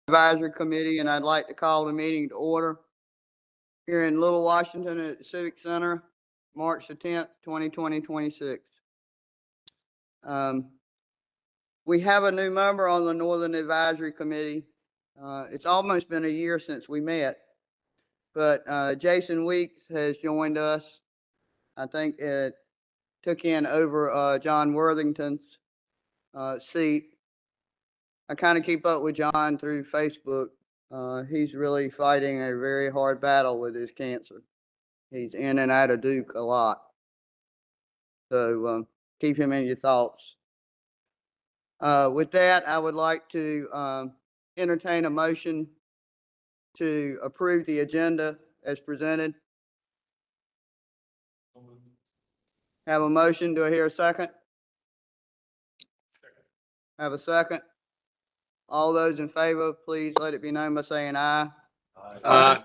Advisory Committee, and I'd like to call the meeting to order here in Little Washington at the Civic Center, March the 10th, 2026. We have a new member on the Northern Advisory Committee. It's almost been a year since we met, but Jason Weeks has joined us. I think it took in over John Worthington's seat. I kind of keep up with John through Facebook. He's really fighting a very hard battle with his cancer. He's in and out of Duke a lot. So keep him in your thoughts. With that, I would like to entertain a motion to approve the agenda as presented. Have a motion. Do I hear a second? Have a second. All those in favor, please let it be known by saying aye. Aye.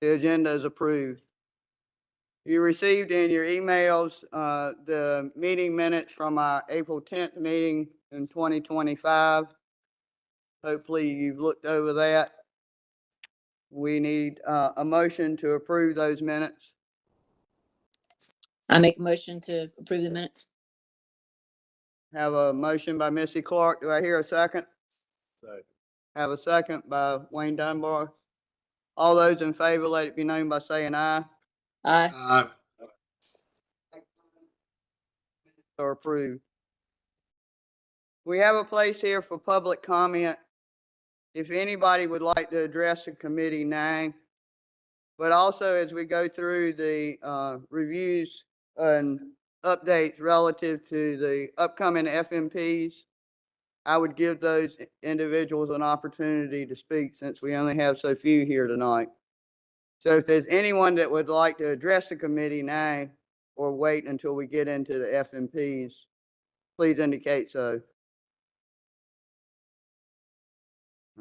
The agenda is approved. You received in your emails the meeting minutes from our April 10th meeting in 2025. Hopefully you've looked over that. We need a motion to approve those minutes. I make a motion to approve the minutes. Have a motion by Missy Clark. Do I hear a second? Second. Have a second by Wayne Dunbar. All those in favor, let it be known by saying aye. Aye. Aye. Are approved. We have a place here for public comment. If anybody would like to address the committee now, but also as we go through the reviews and updates relative to the upcoming FMPs, I would give those individuals an opportunity to speak since we only have so few here tonight. So if there's anyone that would like to address the committee now or wait until we get into the FMPs, please indicate so.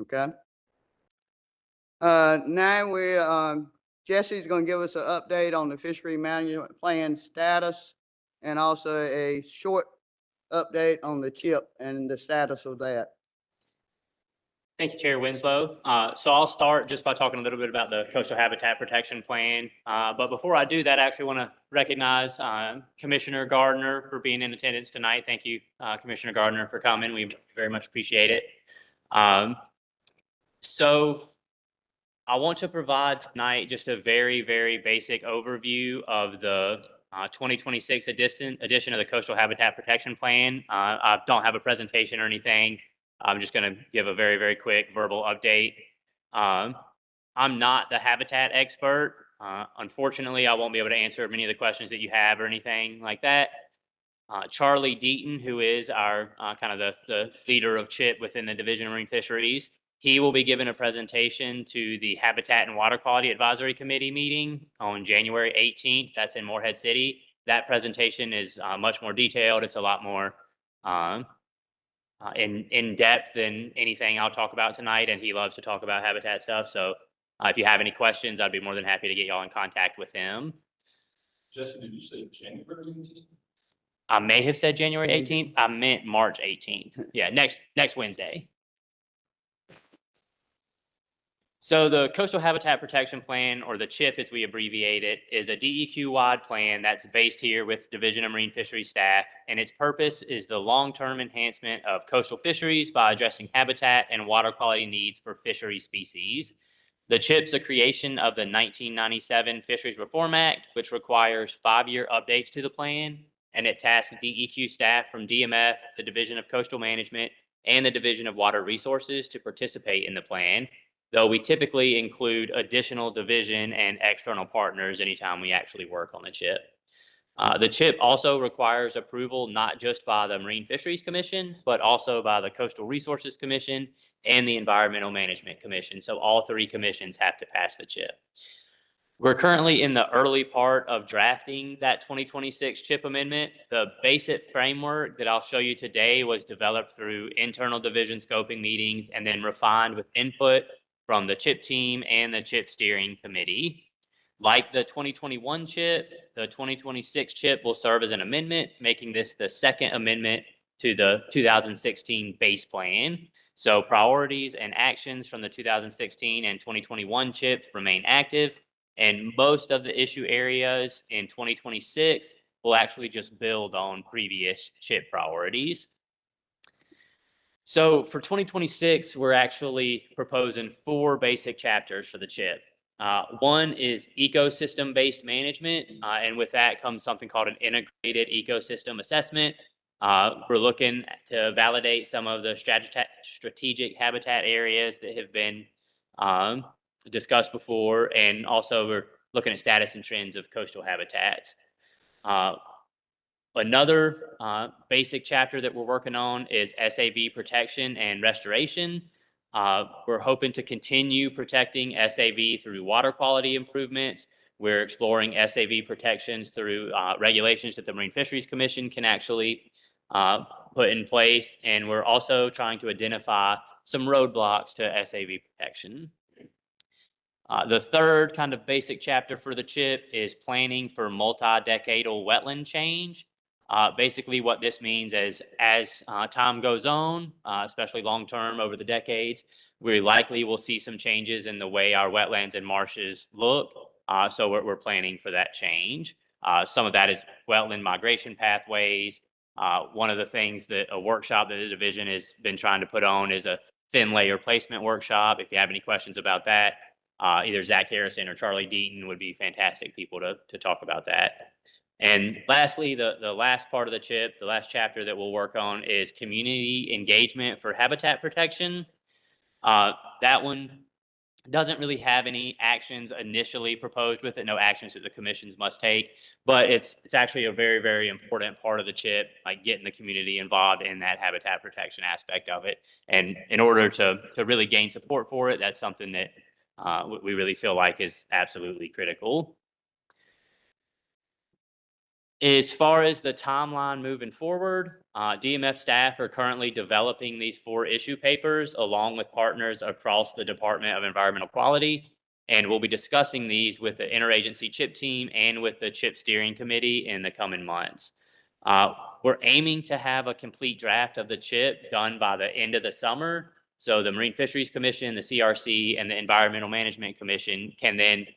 Okay. Now Jesse's going to give us an update on the fishery management plan status and also a short update on the CHIP and the status of that. Thank you, Chair Winslow. So I'll start just by talking a little bit about the Coastal Habitat Protection Plan. But before I do that, I actually want to recognize Commissioner Gardner for being in attendance tonight. Thank you, Commissioner Gardner, for coming. We very much appreciate it. So I want to provide tonight just a very, very basic overview of the 2026 edition of the Coastal Habitat Protection Plan. I don't have a presentation or anything. I'm just going to give a very, very quick verbal update. I'm not the habitat expert. Unfortunately, I won't be able to answer many of the questions that you have or anything like that. Charlie Deaton, who is our kind of the leader of CHIP within the Division of Marine Fisheries, he will be giving a presentation to the Habitat and Water Quality Advisory Committee meeting on January 18th. That's in Morehead City. That presentation is much more detailed. It's a lot more in depth than anything I'll talk about tonight, and he loves to talk about habitat stuff. So if you have any questions, I'd be more than happy to get y'all in contact with him. Jesse, did you say January 18th? I may have said January 18th. I meant March 18th. Yeah, next Wednesday. So the Coastal Habitat Protection Plan, or the CHIP as we abbreviate it, is a DEQ-wide plan that's based here with Division of Marine Fisheries staff, and its purpose is the long-term enhancement of coastal fisheries by addressing habitat and water quality needs for fishery species. The CHIP's a creation of the 1997 Fisheries Reform Act, which requires 5-year updates to the plan, and it tasks DEQ staff from DMF, the Division of Coastal Management, and the Division of Water Resources to participate in the plan, though we typically include additional division and external partners anytime we actually work on the CHIP. The CHIP also requires approval not just by the Marine Fisheries Commission, but also by the Coastal Resources Commission and the Environmental Management Commission. So all three commissions have to pass the CHIP. We're currently in the early part of drafting that 2026 CHIP amendment. The basic framework that I'll show you today was developed through internal division scoping meetings and then refined with input from the CHIP team and the CHIP steering committee. Like the 2021 CHIP, the 2026 CHIP will serve as an amendment, making this the second amendment to the 2016 base plan. So priorities and actions from the 2016 and 2021 CHIPs remain active, and most of the issue areas in 2026 will actually just build on previous CHIP priorities. So for 2026, we're actually proposing 4 basic chapters for the CHIP. One is ecosystem-based management, and with that comes something called an integrated ecosystem assessment. We're looking to validate some of the strategic habitat areas that have been discussed before, and also we're looking at status and trends of coastal habitats. Another basic chapter that we're working on is SAV protection and restoration. We're hoping to continue protecting SAV through water quality improvements. We're exploring SAV protections through regulations that the Marine Fisheries Commission can actually put in place. And we're also trying to identify some roadblocks to SAV protection. The third kind of basic chapter for the CHIP is planning for multi-decadal wetland change. Basically what this means is as time goes on, especially long-term over the decades, we likely will see some changes in the way our wetlands and marshes look. So we're planning for that change. Some of that is wetland migration pathways. One of the things that a workshop that the division has been trying to put on is a thin layer placement workshop. If you have any questions about that, either Zach Harrison or Charlie Deaton would be fantastic people to talk about that. And lastly, the last part of the CHIP, the last chapter that we'll work on is community engagement for habitat protection. That one doesn't really have any actions initially proposed with it, no actions that the commissions must take, but it's actually a very, very important part of the CHIP, like getting the community involved in that habitat protection aspect of it. And in order to really gain support for it, that's something that we really feel like is absolutely critical. As far as the timeline moving forward, DMF staff are currently developing these 4 issue papers along with partners across the Department of Environmental Quality, and we'll be discussing these with the interagency CHIP team and with the CHIP steering committee in the coming months. We're aiming to have a complete draft of the CHIP done by the end of the summer, so the Marine Fisheries Commission, the CRC, and the Environmental Management Commission can then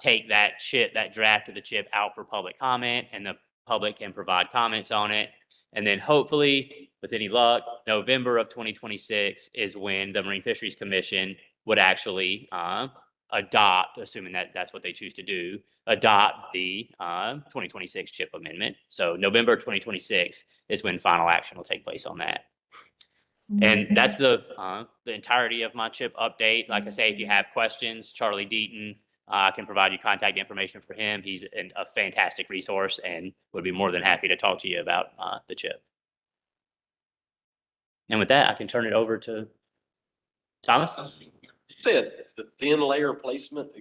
take that CHIP, that draft of the CHIP out for public comment, and the public can provide comments on it. And then hopefully, with any luck, November of 2026 is when the Marine Fisheries Commission would actually adopt, assuming that that's what they choose to do, adopt the 2026 CHIP amendment. So November 2026 is when final action will take place on that. And that's the entirety of my CHIP update. Like I say, if you have questions, Charlie Deaton, I can provide you contact information for him. He's a fantastic resource and would be more than happy to talk to you about the CHIP. And with that, I can turn it over to Thomas. You said the thin layer placement.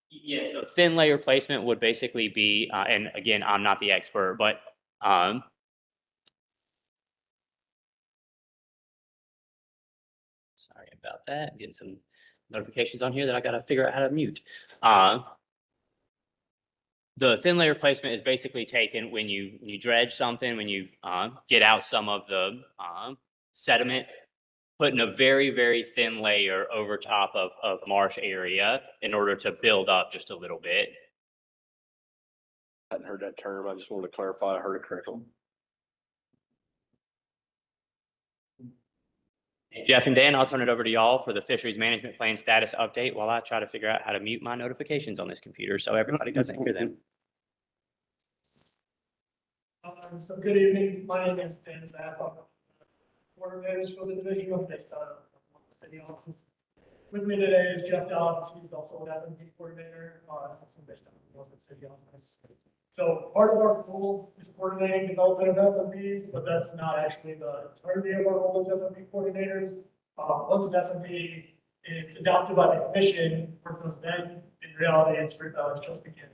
Yeah, so thin layer placement would basically be, and again, I'm not the expert, but sorry about that. I'm getting some notifications on here that I got to figure out how to mute. The thin layer placement is basically taken when you dredge something, when you get out some of the sediment, putting a very, very thin layer over top of marsh area in order to build up just a little bit. I hadn't heard that term. I just wanted to clarify I heard it correctly. Jeff and Dan, I'll turn it over to y'all for the fisheries management plan status update while I try to figure out how to mute my notifications on this computer so everybody doesn't hear them. So good evening. My name is Dan Zappa, coordinators for the division based on city office. With me today is Jeff Dobbs. He's also an F&P coordinator, also based on the city office. So part of our role is coordinating development of FMPs, but that's not actually the entirety of our role as FMP coordinators. Once an FMP is adopted by the commission, work goes then, in reality, it's just beginning.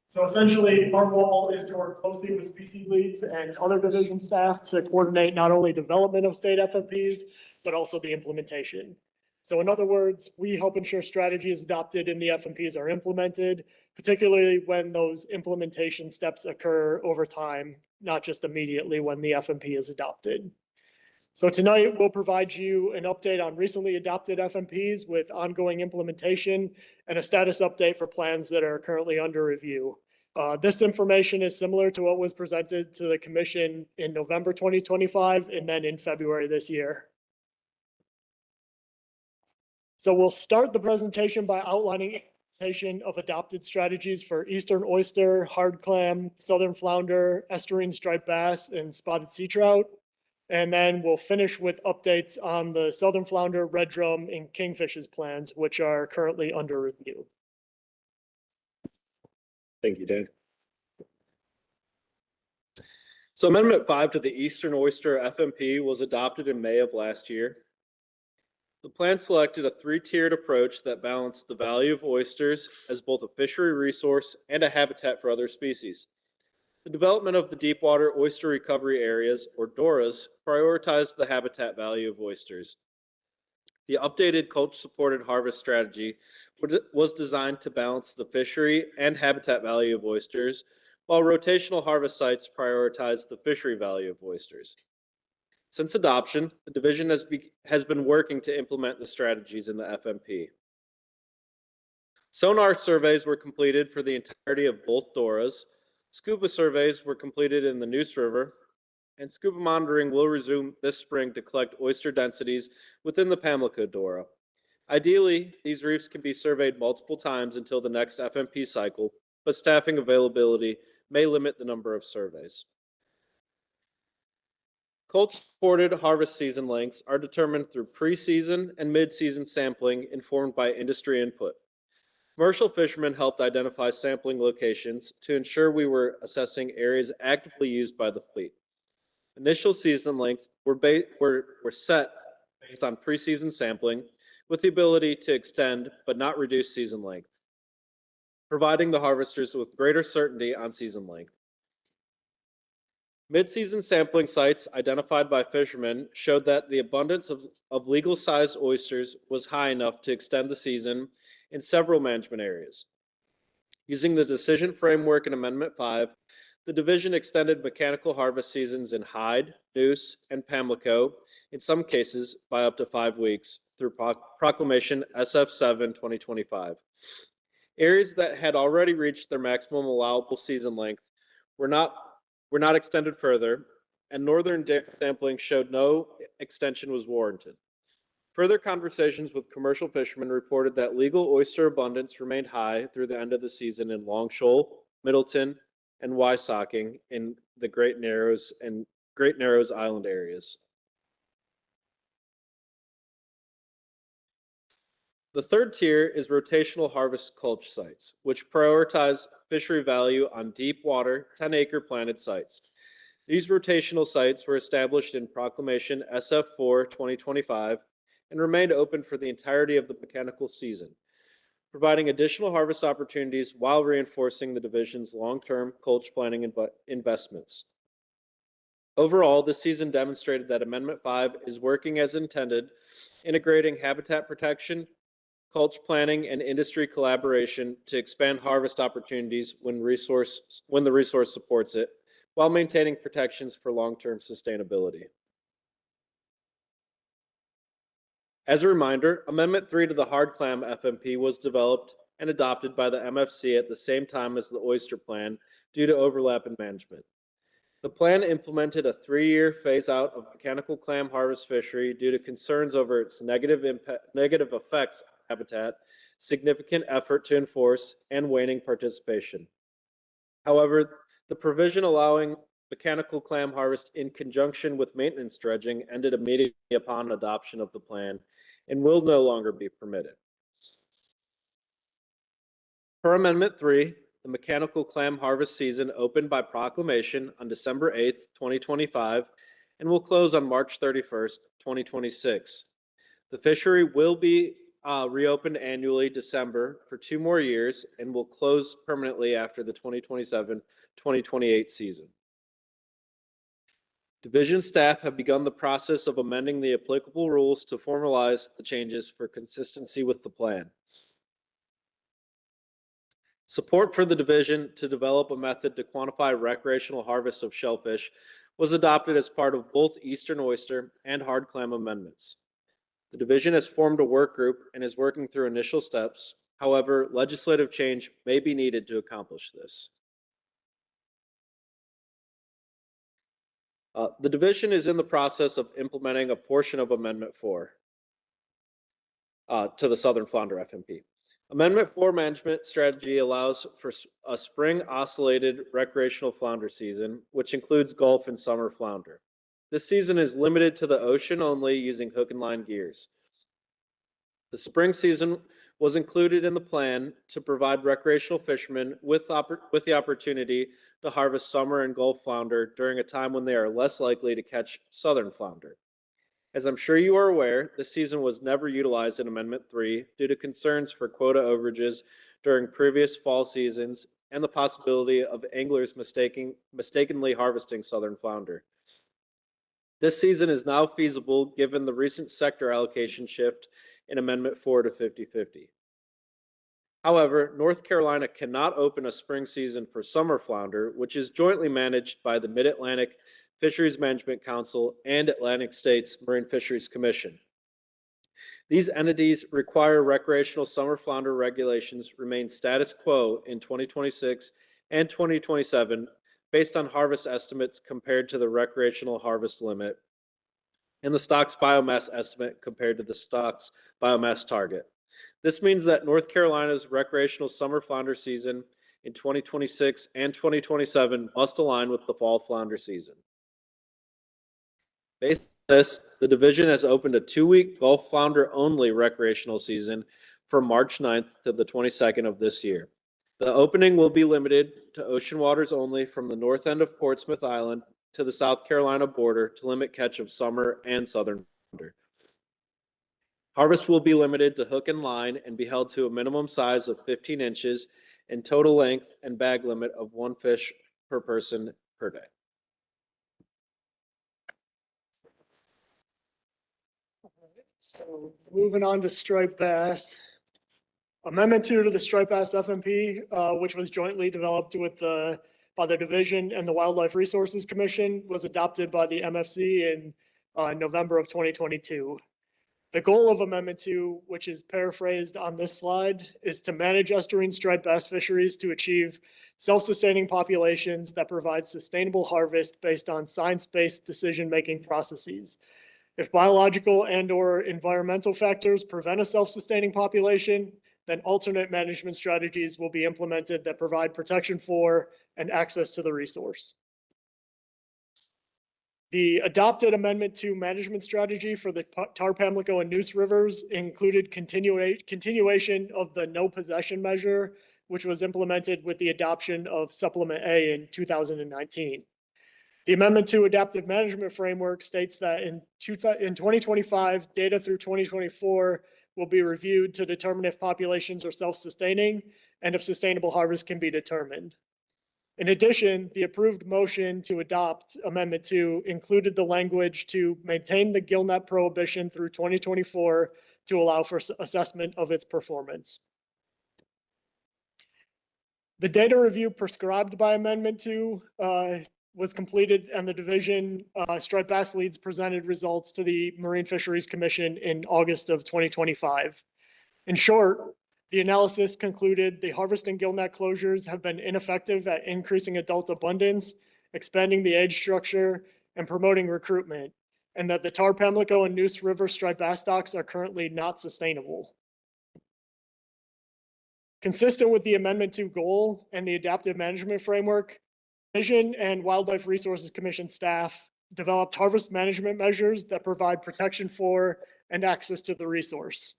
So essentially, our role is to work closely with species leads and other division staff to coordinate not only development of state FMPs, but also the implementation. So in other words, we help ensure strategies adopted in the FMPs are implemented, particularly when those implementation steps occur over time, not just immediately when the FMP is adopted. So tonight, we'll provide you an update on recently adopted FMPs with ongoing implementation and a status update for plans that are currently under review. This information is similar to what was presented to the commission in November 2025 and then in February this year. So we'll start the presentation by outlining implementation of adopted strategies for eastern oyster, hard clam, southern flounder, estuarine striped bass, and spotted sea trout. And then we'll finish with updates on the southern flounder, red drum, and kingfish's plans, which are currently under review. Thank you, Dave. So Amendment 5 to the Eastern Oyster FMP was adopted in May of last year. The plan selected a three-tiered approach that balanced the value of oysters as both a fishery resource and a habitat for other species. The development of the deepwater oyster recovery areas, or DORAs, prioritized the habitat value of oysters. The updated culture-supported harvest strategy was designed to balance the fishery and habitat value of oysters, while rotational harvest sites prioritized the fishery value of oysters. Since adoption, the division has been working to implement the strategies in the FMP. Sonar surveys were completed for the entirety of both DORAs. Scuba surveys were completed in the Neuse River, and scuba monitoring will resume this spring to collect oyster densities within the Pamlico DORA. Ideally, these reefs can be surveyed multiple times until the next FMP cycle, but staffing availability may limit the number of surveys. Culture-supported harvest season lengths are determined through pre-season and mid-season sampling informed by industry input. Commercial fishermen helped identify sampling locations to ensure we were assessing areas actively used by the fleet. Initial season lengths were set based on pre-season sampling with the ability to extend but not reduce season length, providing the harvesters with greater certainty on season length. Mid-season sampling sites identified by fishermen showed that the abundance of legal-sized oysters was high enough to extend the season in several management areas. Using the decision framework in Amendment 5, the division extended mechanical harvest seasons in Hyde, Neuse, and Pamlico, in some cases by up to 5 weeks, through Proclamation SF7 2025. Areas that had already reached their maximum allowable season length were not extended further, and northern dip sampling showed no extension was warranted. Further conversations with commercial fishermen reported that legal oyster abundance remained high through the end of the season in Long Shoal, Middleton, and Wysocking in the Great Narrows and Great Narrows Island areas. The third tier is rotational harvest culture sites, which prioritize fishery value on deep water, 10-acre planted sites. These rotational sites were established in Proclamation SF4 2025 and remained open for the entirety of the mechanical season, providing additional harvest opportunities while reinforcing the division's long-term culture planning investments. Overall, this season demonstrated that Amendment 5 is working as intended, integrating habitat protection, culture planning, and industry collaboration to expand harvest opportunities when the resource supports it, while maintaining protections for long-term sustainability. As a reminder, Amendment 3 to the Hard Clam FMP was developed and adopted by the MFC at the same time as the Oyster Plan due to overlap in management. The plan implemented a 3-year phase-out of mechanical clam harvest fishery due to concerns over its negative effects on habitat, significant effort to enforce, and waning participation. However, the provision allowing mechanical clam harvest in conjunction with maintenance dredging ended immediately upon adoption of the plan and will no longer be permitted. Per Amendment 3, the mechanical clam harvest season opened by proclamation on December 8th, 2025, and will close on March 31st, 2026. The fishery will be reopened annually December for 2 more years and will close permanently after the 2027-2028 season. Division staff have begun the process of amending the applicable rules to formalize the changes for consistency with the plan. Support for the division to develop a method to quantify recreational harvest of shellfish was adopted as part of both Eastern oyster and hard clam amendments. The division has formed a work group and is working through initial steps. However, legislative change may be needed to accomplish this. The division is in the process of implementing a portion of Amendment 4 to the Southern Flounder FMP. Amendment 4 management strategy allows for a spring oscillated recreational flounder season, which includes Gulf and summer flounder. This season is limited to the ocean only using hook and line gears. The spring season was included in the plan to provide recreational fishermen with the opportunity to harvest summer and Gulf flounder during a time when they are less likely to catch southern flounder. As I'm sure you are aware, this season was never utilized in Amendment 3 due to concerns for quota overages during previous fall seasons and the possibility of anglers mistakenly harvesting southern flounder. This season is now feasible given the recent sector allocation shift in Amendment 4 to 50-50. However, North Carolina cannot open a spring season for summer flounder, which is jointly managed by the Mid-Atlantic Fisheries Management Council and Atlantic States Marine Fisheries Commission. These entities require recreational summer flounder regulations remain status quo in 2026 and 2027 based on harvest estimates compared to the recreational harvest limit and the stock's biomass estimate compared to the stock's biomass target. This means that North Carolina's recreational summer flounder season in 2026 and 2027 must align with the fall flounder season. Based on this, the division has opened a 2-week Gulf flounder only recreational season from March 9th to the 22nd of this year. The opening will be limited to ocean waters only from the north end of Portsmouth Island to the South Carolina border to limit catch of summer and southern flounder. Harvest will be limited to hook and line and be held to a minimum size of 15 inches and total length and bag limit of 1 fish per person per day. So moving on to striped bass. Amendment 2 to the striped bass FMP, which was jointly developed with by the division and the Wildlife Resources Commission, was adopted by the MFC in November of 2022. The goal of Amendment 2, which is paraphrased on this slide, is to manage estuarine striped bass fisheries to achieve self-sustaining populations that provide sustainable harvest based on science-based decision-making processes. If biological and/or environmental factors prevent a self-sustaining population, then alternate management strategies will be implemented that provide protection for and access to the resource. The adopted Amendment 2 management strategy for the Tar Pamlico and Neuse rivers included continuation of the no possession measure, which was implemented with the adoption of Supplement A in 2019. The Amendment 2 Adaptive Management Framework states that in 2025, data through 2024 will be reviewed to determine if populations are self-sustaining and if sustainable harvest can be determined. In addition, the approved motion to adopt Amendment 2 included the language to maintain the gill net prohibition through 2024 to allow for assessment of its performance. The data review prescribed by Amendment 2 was completed, and the division striped bass leads presented results to the Marine Fisheries Commission in August of 2025. In short, the analysis concluded the harvest and gill net closures have been ineffective at increasing adult abundance, expanding the age structure, and promoting recruitment, and that the Tar Pamlico and Neuse River striped bass stocks are currently not sustainable. Consistent with the Amendment 2 goal and the adaptive management framework, Division and Wildlife Resources Commission staff developed harvest management measures that provide protection for and access to the resource.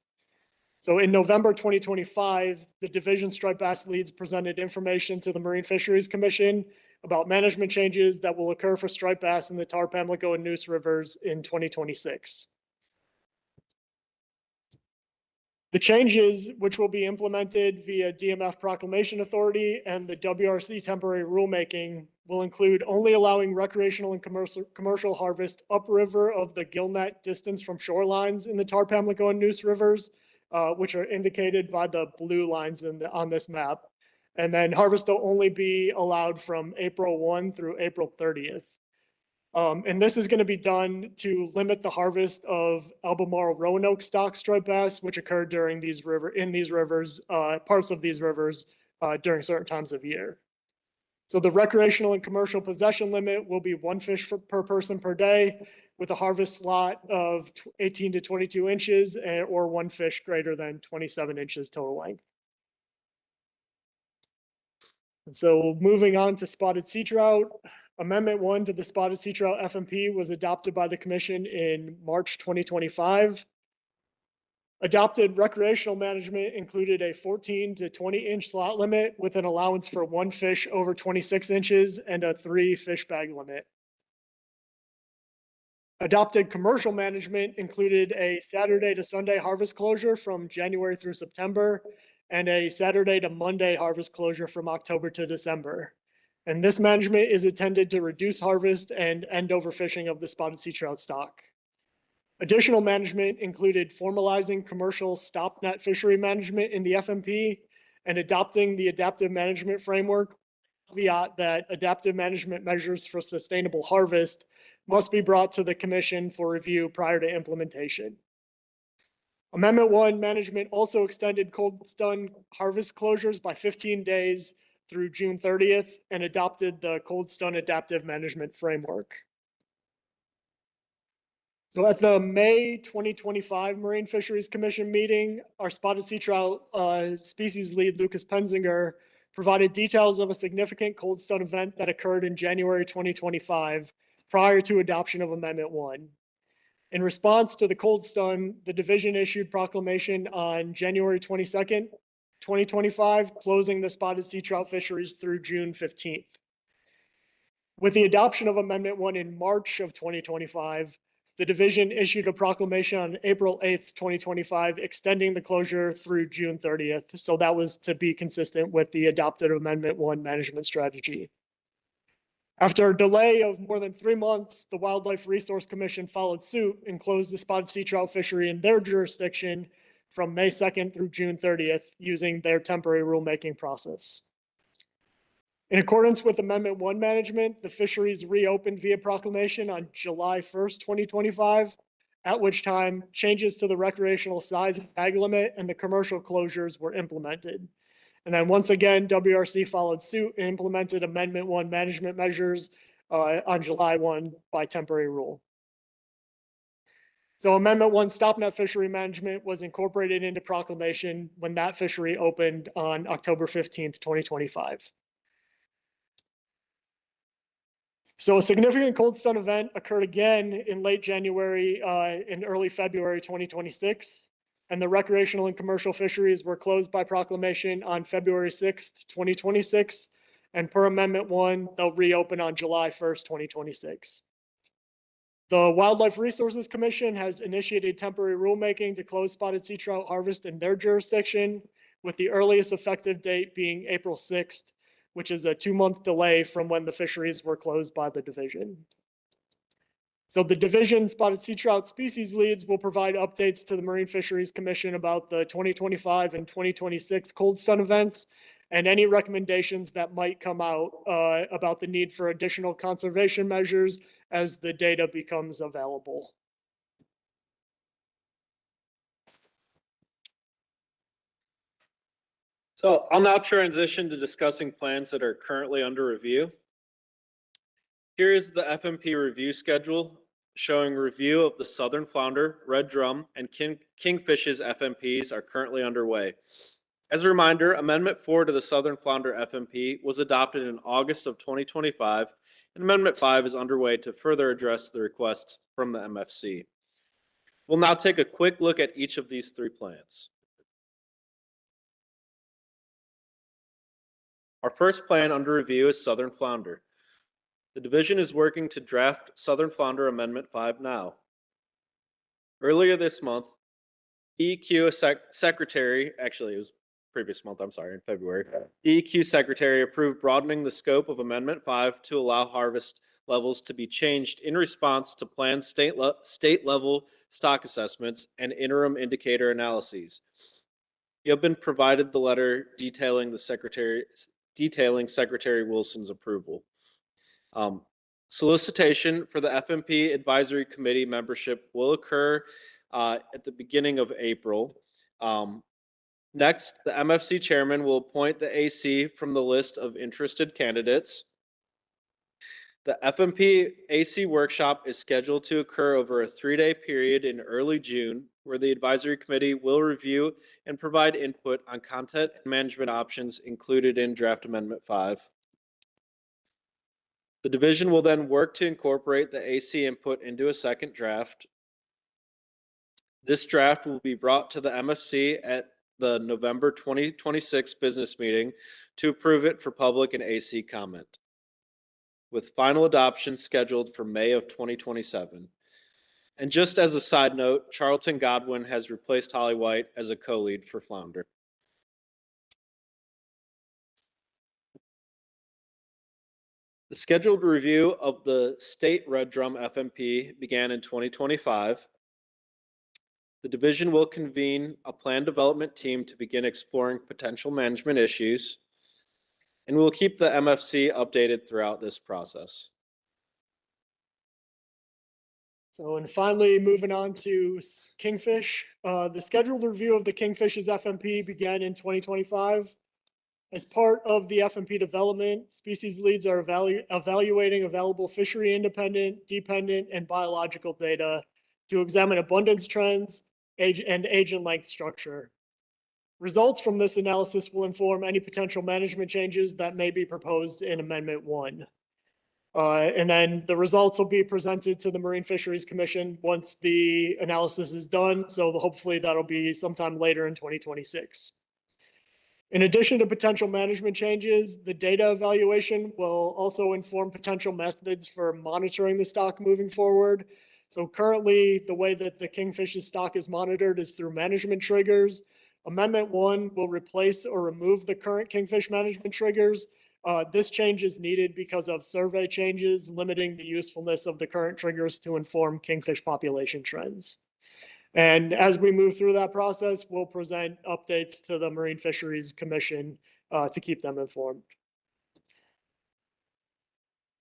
So in November 2025, the division striped bass leads presented information to the Marine Fisheries Commission about management changes that will occur for striped bass in the Tar, Pamlico, and Neuse rivers in 2026. The changes, which will be implemented via DMF Proclamation Authority and the WRC temporary rulemaking, will include only allowing recreational and commercial harvest upriver of the gillnet distance from shorelines in the Tar, Pamlico, and Neuse rivers, which are indicated by the blue lines on this map. And then harvest will only be allowed from April 1 through April 30th. And this is going to be done to limit the harvest of Albemarle Roanoke stock striped bass, which occurred during these rivers, parts of these rivers during certain times of year. So the recreational and commercial possession limit will be 1 fish per person per day, with a harvest slot of 18 to 22 inches, or 1 fish greater than 27 inches total length. And so moving on to spotted sea trout. Amendment 1 to the spotted sea trout FMP was adopted by the Commission in March 2025. Adopted recreational management included a 14 to 20-inch slot limit with an allowance for 1 fish over 26 inches and a 3 fish bag limit. Adopted commercial management included a Saturday to Sunday harvest closure from January through September and a Saturday to Monday harvest closure from October to December. And this management is intended to reduce harvest and end overfishing of the spotted sea trout stock. Additional management included formalizing commercial stop net fishery management in the FMP and adopting the adaptive management framework, caveat that adaptive management measures for sustainable harvest must be brought to the Commission for review prior to implementation. Amendment 1 management also extended cold stun harvest closures by 15 days through June 30th and adopted the cold stun adaptive management framework. So at the May 2025 Marine Fisheries Commission meeting, our spotted sea trout species lead, Lucas Penzinger, provided details of a significant cold stun event that occurred in January 2025 prior to adoption of Amendment 1. In response to the cold stun, the division issued proclamation on January 22nd, 2025, closing the spotted sea trout fisheries through June 15th. With the adoption of Amendment 1 in March of 2025, the division issued a proclamation on April 8th, 2025, extending the closure through June 30th. So that was to be consistent with the adopted Amendment 1 management strategy. After a delay of more than 3 months, the Wildlife Resource Commission followed suit and closed the spotted sea trout fishery in their jurisdiction from May 2nd through June 30th using their temporary rulemaking process. In accordance with Amendment 1 management, the fisheries reopened via proclamation on July 1st, 2025, at which time changes to the recreational size and bag limit and the commercial closures were implemented. And then once again, WRC followed suit and implemented Amendment 1 management measures on July 1 by temporary rule. So Amendment 1 stop net fishery management was incorporated into proclamation when that fishery opened on October 15th, 2025. So a significant cold stun event occurred again in late January and early February 2026, and the recreational and commercial fisheries were closed by proclamation on February 6th, 2026, and per Amendment 1, they'll reopen on July 1st, 2026. The Wildlife Resources Commission has initiated temporary rulemaking to close spotted sea trout harvest in their jurisdiction, with the earliest effective date being April 6th, which is a 2-month delay from when the fisheries were closed by the division. So the division spotted sea trout species leads will provide updates to the Marine Fisheries Commission about the 2025 and 2026 cold stun events and any recommendations that might come out about the need for additional conservation measures as the data becomes available. So I'll now transition to discussing plans that are currently under review. Here is the FMP review schedule showing review of the Southern Flounder, Red Drum, and Kingfish's FMPs are currently underway. As a reminder, Amendment 4 to the Southern Flounder FMP was adopted in August of 2025, and Amendment 5 is underway to further address the request from the MFC. We'll now take a quick look at each of these three plans. Our first plan under review is Southern Flounder. The division is working to draft Southern Flounder Amendment 5 now. Earlier this month, EQ Secretary, actually it was previous month, I'm sorry, in February, EQ Secretary approved broadening the scope of Amendment 5 to allow harvest levels to be changed in response to planned state level stock assessments and interim indicator analyses. You have been provided the letter detailing Secretary Wilson's approval. Solicitation for the FMP Advisory Committee membership will occur at the beginning of April. Next, the MFC chairman will appoint the AC from the list of interested candidates. The FMP AC workshop is scheduled to occur over a 3-day period in early June, where the advisory committee will review and provide input on content and management options included in Draft Amendment 5. The division will then work to incorporate the AC input into a second draft. This draft will be brought to the MFC at the November 2026 business meeting to approve it for public and AC comment, with final adoption scheduled for May of 2027. And just as a side note, Charlton Godwin has replaced Holly White as a co-lead for Flounder. The scheduled review of the state Red Drum FMP began in 2025. The division will convene a plan development team to begin exploring potential management issues, and we'll keep the MFC updated throughout this process. So, and finally, moving on to Kingfish. The scheduled review of the Kingfish's FMP began in 2025. As part of the FMP development, species leads are evaluating available fishery independent, dependent, and biological data to examine abundance trends, age and length structure. Results from this analysis will inform any potential management changes that may be proposed in Amendment 1. And then the results will be presented to the Marine Fisheries Commission once the analysis is done. So hopefully that'll be sometime later in 2026. In addition to potential management changes, the data evaluation will also inform potential methods for monitoring the stock moving forward. So currently, the way that the Kingfish's stock is monitored is through management triggers. Amendment 1 will replace or remove the current Kingfish management triggers. This change is needed because of survey changes limiting the usefulness of the current triggers to inform Kingfish population trends. And as we move through that process, we'll present updates to the Marine Fisheries Commission to keep them informed.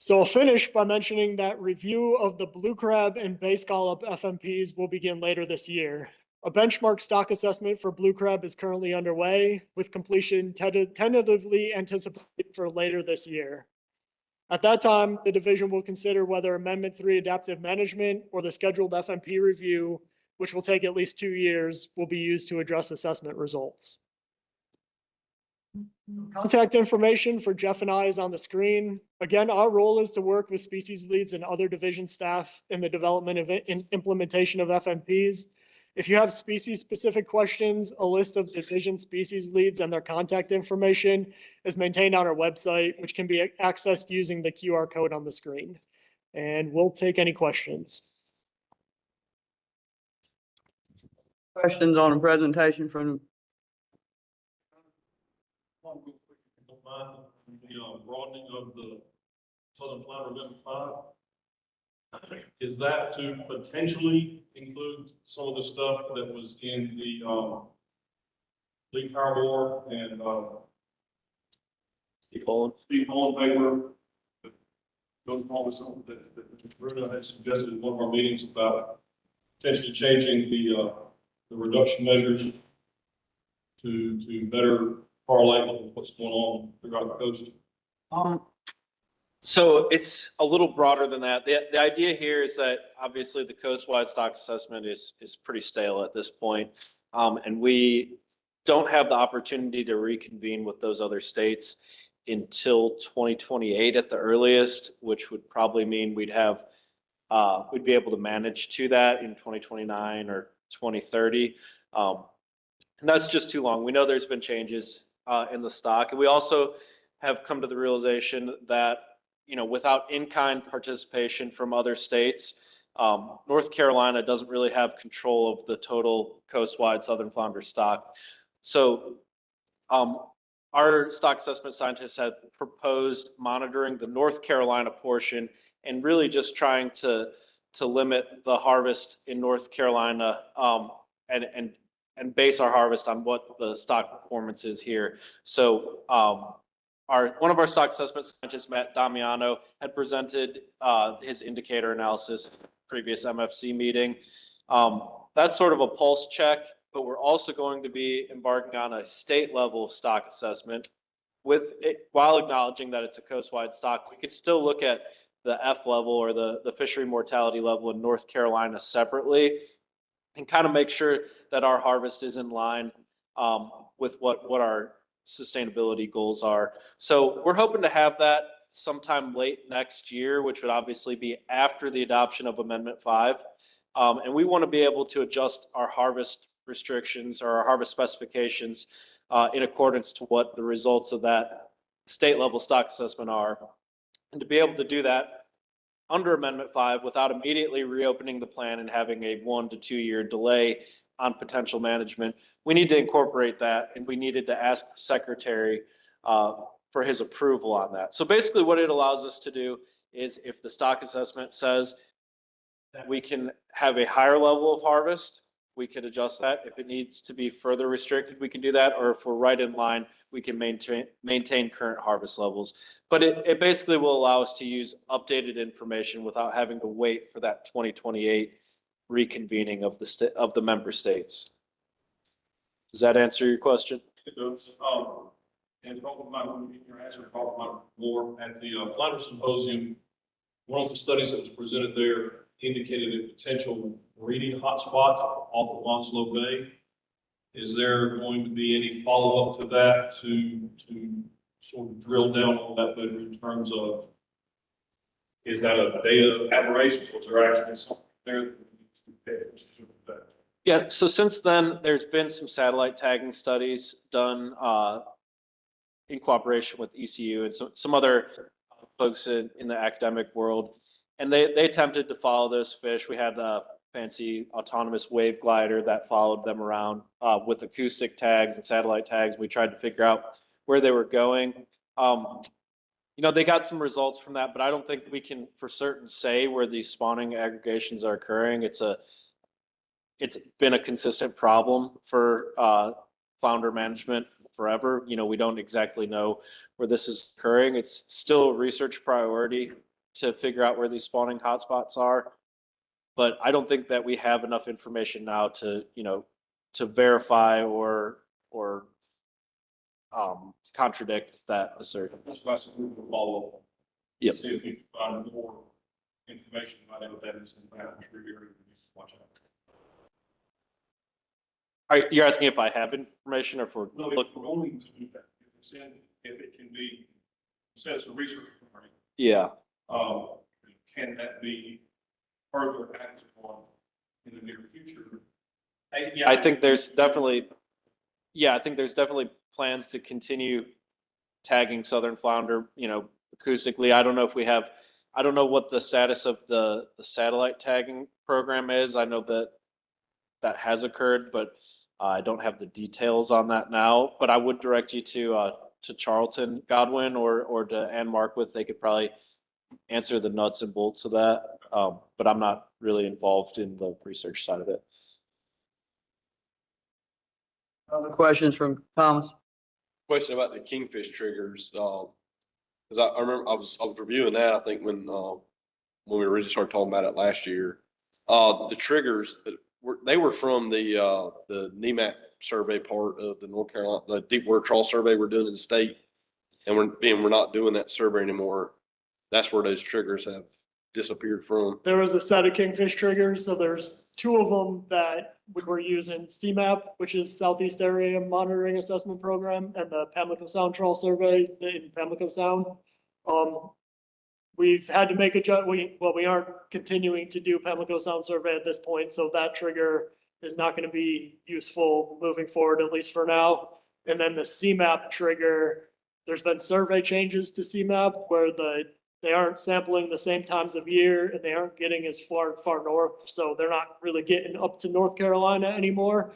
So I'll finish by mentioning that review of the blue crab and bay scallop FMPs will begin later this year. A benchmark stock assessment for blue crab is currently underway, with completion tentatively anticipated for later this year. At that time, the division will consider whether Amendment 3 adaptive management or the scheduled FMP review, which will take at least 2 years, will be used to address assessment results. Contact information for Jeff and I is on the screen. Again, our role is to work with species leads and other division staff in the development of implementation of FMPs. If you have species-specific questions, a list of division species leads and their contact information is maintained on our website, which can be accessed using the QR code on the screen. And we'll take any questions. Questions on the presentation from Don't mind the broadening of the Southern Flounder Amendment 5. Is that to potentially include some of the stuff that was in the Lee Paramore and Steve Holland paper? Those probably something that Bruno had suggested in one of our meetings about potentially changing the reduction measures to better correlate with what's going on throughout the coast. So it's a little broader than that. The idea here is that obviously the coast-wide stock assessment is pretty stale at this point. And we don't have the opportunity to reconvene with those other states until 2028 at the earliest, which would probably mean we'd be able to manage to that in 2029 or 2030. And that's just too long. We know there's been changes in the stock. And we also have come to the realization that, without in-kind participation from other states, North Carolina doesn't really have control of the total coastwide southern flounder stock. So our stock assessment scientists have proposed monitoring the North Carolina portion and really just trying to limit the harvest in North Carolina and base our harvest on what the stock performance is here. So one of our stock assessment scientists, Matt Damiano, had presented his indicator analysis previous MFC meeting. That's sort of a pulse check, but we're also going to be embarking on a state level stock assessment while acknowledging that it's a coastwide stock. We could still look at the F level or the fishery mortality level in North Carolina separately and kind of make sure that our harvest is in line with what our sustainability goals are. So we're hoping to have that sometime late next year, which would obviously be after the adoption of Amendment 5. And we want to be able to adjust our harvest restrictions or our harvest specifications in accordance to what the results of that state level stock assessment are. And to be able to do that under Amendment 5 without immediately reopening the plan and having a 1 to 2 year delay on potential management, we need to incorporate that, and we needed to ask the Secretary for his approval on that. So basically what it allows us to do is if the stock assessment says that we can have a higher level of harvest, we could adjust that. If it needs to be further restricted, we can do that. Or if we're right in line, we can maintain current harvest levels. But it basically will allow us to use updated information without having to wait for that 2028 reconvening of the member states. Does that answer your question? It does. And talking about, your answer, talking about more at the Flounder Symposium, one of the studies that was presented there indicated a potential breeding hotspot off of Onslow Bay. Is there going to be any follow-up to that to sort of drill down on that better in terms of, is that a data aberration? Was there actually something there that we need to pay attention to? Yeah, so since then, there's been some satellite tagging studies done in cooperation with ECU and some other folks in the academic world. And they attempted to follow those fish. We had a fancy autonomous wave glider that followed them around with acoustic tags and satellite tags. We tried to figure out where they were going. They got some results from that, but I don't think we can for certain say where these spawning aggregations are occurring. It's been a consistent problem for flounder management forever. We don't exactly know where this is occurring. It's still a research priority to figure out where these spawning hotspots are. But I don't think that we have enough information now to verify or contradict that assertion. That's why I said we will follow up. Yep. See if we can find more information about it that is in fact true area we need to watch out. You're asking if I have information or if we're No, if we're going to do that, if it can be, said it's a research priority, yeah. can that be further acted on in the near future? I think there's definitely plans to continue tagging southern flounder, acoustically. I don't know what the status of the satellite tagging program is. I know that has occurred, but I don't have the details on that now. But I would direct you to Charlton Godwin or to Ann Marquith. They could probably answer the nuts and bolts of that. But I'm not really involved in the research side of it. Other questions from Thomas? Question about the kingfish triggers, because I remember I was reviewing that, I think when we originally started talking about it last year. The triggers, they were from the NEMAC survey part of the North Carolina, the deep water trawl survey we're doing in the state. And we're not doing that survey anymore. That's where those triggers have disappeared from? There was a set of kingfish triggers, so there's two of them that we were using CMAP, which is Southeast Area Monitoring Assessment Program, and the Pamlico Sound Trawl Survey in Pamlico Sound. We've had to make we aren't continuing to do Pamlico Sound Survey at this point, so that trigger is not going to be useful moving forward, at least for now. And then the CMAP trigger, there's been survey changes to CMAP where they aren't sampling the same times of year and they aren't getting as far north. So they're not really getting up to North Carolina anymore,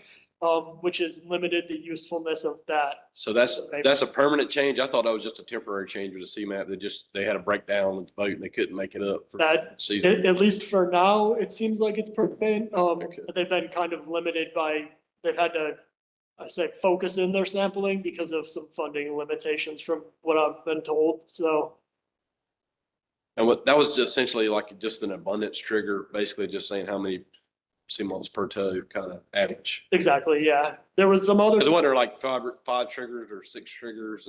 which has limited the usefulness of that. So that's a permanent change. I thought that was just a temporary change with the CMAP. They had a breakdown with the boat and they couldn't make it up for That, season. at least for now, it seems like it's permanent. Okay. But they've been kind of limited they've had to, I say, focus in their sampling because of some funding limitations from what I've been told. So And that was just essentially like just an abundance trigger, basically just saying how many seamless per tow kind of average. exactly, yeah. There was some other. Because wasn't there like five triggers or six triggers?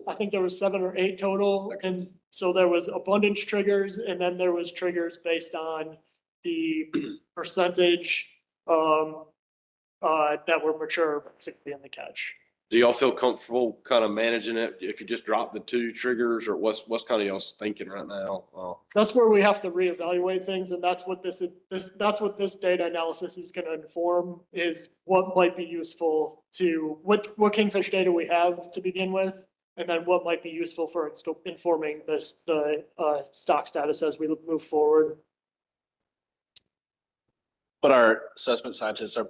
I think there was 7 or 8 total. Okay. And so there was abundance triggers and then there was triggers based on the percentage, that were mature basically in the catch. Do y'all feel comfortable kind of managing it if you just drop the 2 triggers, or what's kind of y'all's thinking right now? That's where we have to reevaluate things, and that's what this data analysis is going to inform, is what might be useful to what kingfish data we have to begin with, and then what might be useful for informing the stock status as we move forward. But our assessment scientists are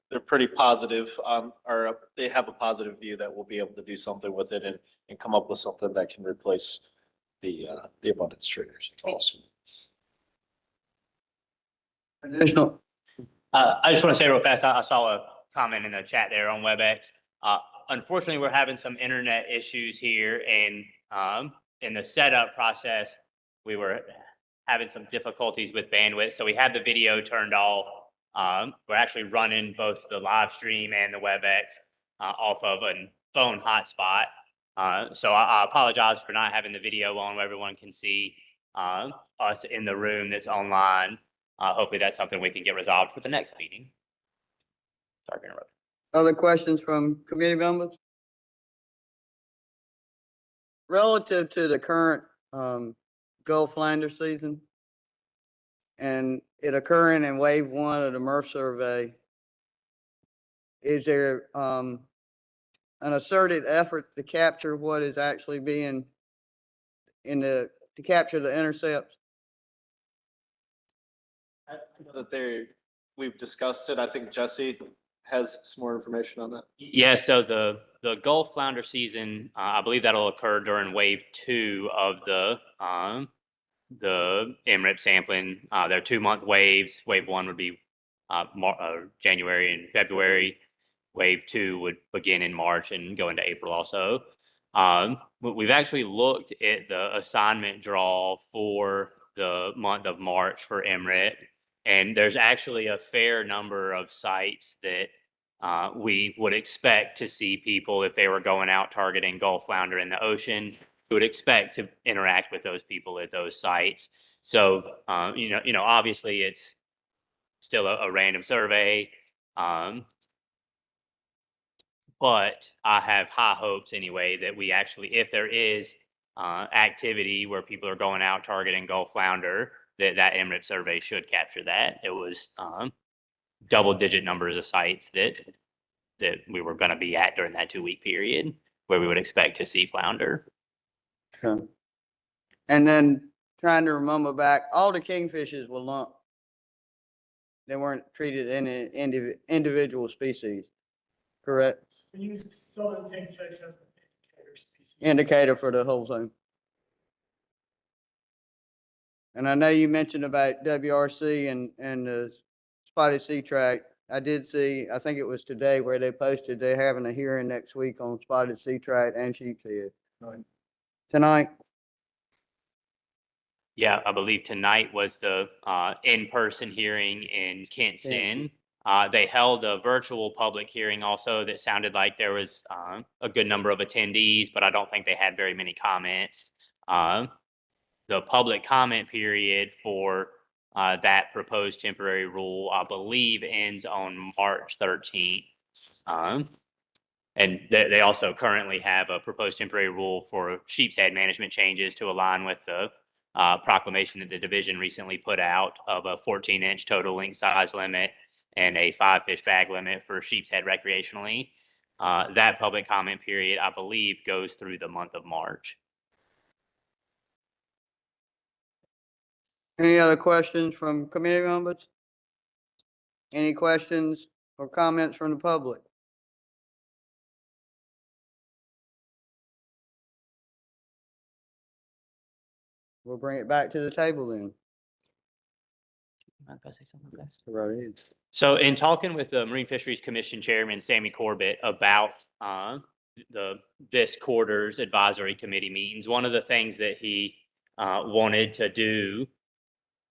they're pretty positive on, or they have a positive view that we'll be able to do something with it and come up with something that can replace the abundance triggers. Awesome. Additional, I just want to say real fast, I saw a comment in the chat there on WebEx. Unfortunately, we're having some internet issues here, and in the setup process, we were having some difficulties with bandwidth. So we had the video turned off. We're actually running both the live stream and the WebEx off of a phone hotspot. So I apologize for not having the video on where everyone can see us in the room that's online. Hopefully that's something we can get resolved for the next meeting. Sorry to interrupt. other questions from committee members? Relative to the current Gulf Flounder season and it occurring in wave 1 of the MERS survey, is there an asserted effort to capture what is actually being to capture the intercepts? I know that we've discussed it. I think Jesse has some more information on that. Yeah, so the Gulf Flounder season, I believe that'll occur during wave 2 of the MRIP sampling. They're 2-month waves. Wave 1 would be January and February. Wave 2 would begin in March and go into April also. We've actually looked at the assignment draw for the month of March for MRIP, and there's actually a fair number of sites that we would expect to see people if they were going out targeting Gulf Flounder in the ocean. We would expect to interact with those people at those sites. So, obviously it's still a random survey. But I have high hopes anyway that we actually, if there is activity where people are going out targeting Gulf Flounder, that MRIP survey should capture that. It was double-digit numbers of sites that we were going to be at during that 2-week period where we would expect to see flounder. Okay. And then trying to remember back, all the kingfishers were lumped. They weren't treated in individual species, correct? We use southern kingfish as an indicator species. Indicator for the whole thing. And I know you mentioned about WRC and the spotted sea track. I did see, I think it was today where they posted they're having a hearing next week on spotted sea track and sheepshead. Tonight? Yeah, I believe tonight was the in-person hearing in Kinston. They held a virtual public hearing also that sounded like there was a good number of attendees, but I don't think they had very many comments. the public comment period for that proposed temporary rule, I believe, ends on March 13th. And they also currently have a proposed temporary rule for sheep's head management changes to align with the proclamation that the division recently put out of a 14-inch total length size limit and a 5-fish bag limit for sheep's head recreationally. That public comment period, I believe, goes through the month of March. Any other questions from committee members? Any questions or comments from the public? We'll bring it back to the table then. Right ahead. So in talking with the Marine Fisheries Commission Chairman, Sammy Corbett, about this quarter's advisory committee meetings, one of the things that he wanted to do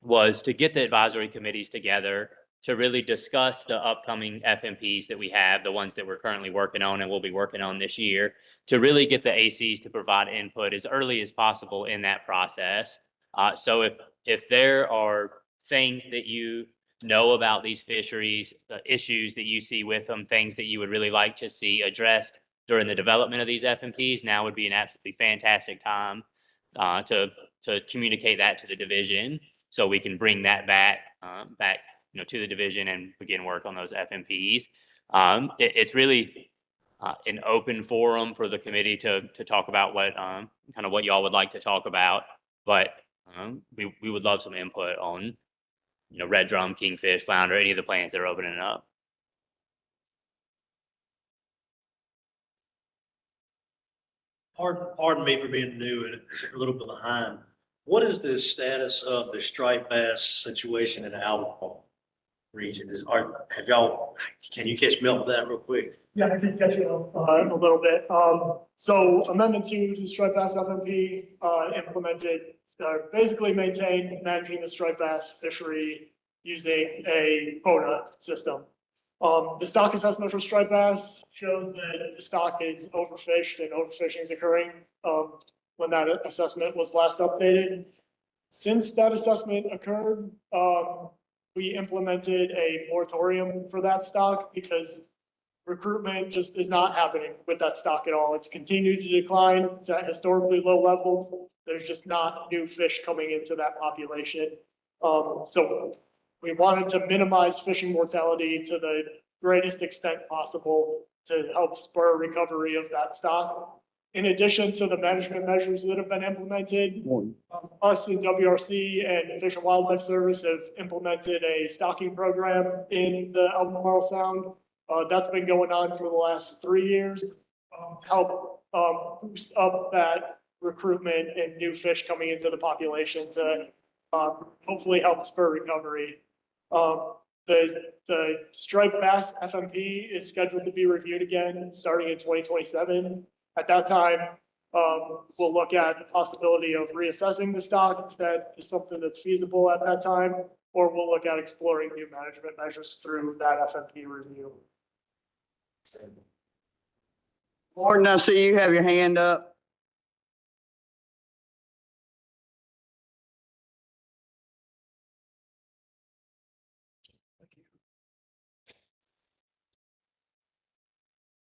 was to get the advisory committees together to really discuss the upcoming FMPs that we have, the ones that we're currently working on and we'll be working on this year, to really get the ACs to provide input as early as possible in that process. So if there are things that you know about these fisheries, the issues that you see with them, things that you would really like to see addressed during the development of these FMPs, now would be an absolutely fantastic time to communicate that to the division, so we can bring that back to the division and begin work on those FMPs. It's really an open forum for the committee to talk about what kind of what y'all would like to talk about, but we would love some input on red drum, kingfish, flounder, any of the plans that are opening up. Pardon me for being new and a little bit behind. What is the status of the striped bass situation in the Albemarle region? Can you catch me up with that real quick? Yeah, I can catch you up a little bit. So Amendment 2 to the striped bass FMP implemented, basically maintained managing the striped bass fishery using a quota system. The stock assessment for striped bass shows that the stock is overfished and overfishing is occurring when that assessment was last updated. Since that assessment occurred, we implemented a moratorium for that stock because recruitment just is not happening with that stock at all. It's continued to decline. It's at historically low levels. There's just not new fish coming into that population. So we wanted to minimize fishing mortality to the greatest extent possible to help spur recovery of that stock. In addition to the management measures that have been implemented, us and WRC and Fish and Wildlife Service have implemented a stocking program in the Albemarle Sound. That's been going on for the last 3 years to help boost up that recruitment and new fish coming into the population to hopefully help spur recovery. The striped bass FMP is scheduled to be reviewed again starting in 2027. At that time, we'll look at the possibility of reassessing the stock if that is something that's feasible at that time, or we'll look at exploring new management measures through that FMP review. Morton, I see you have your hand up.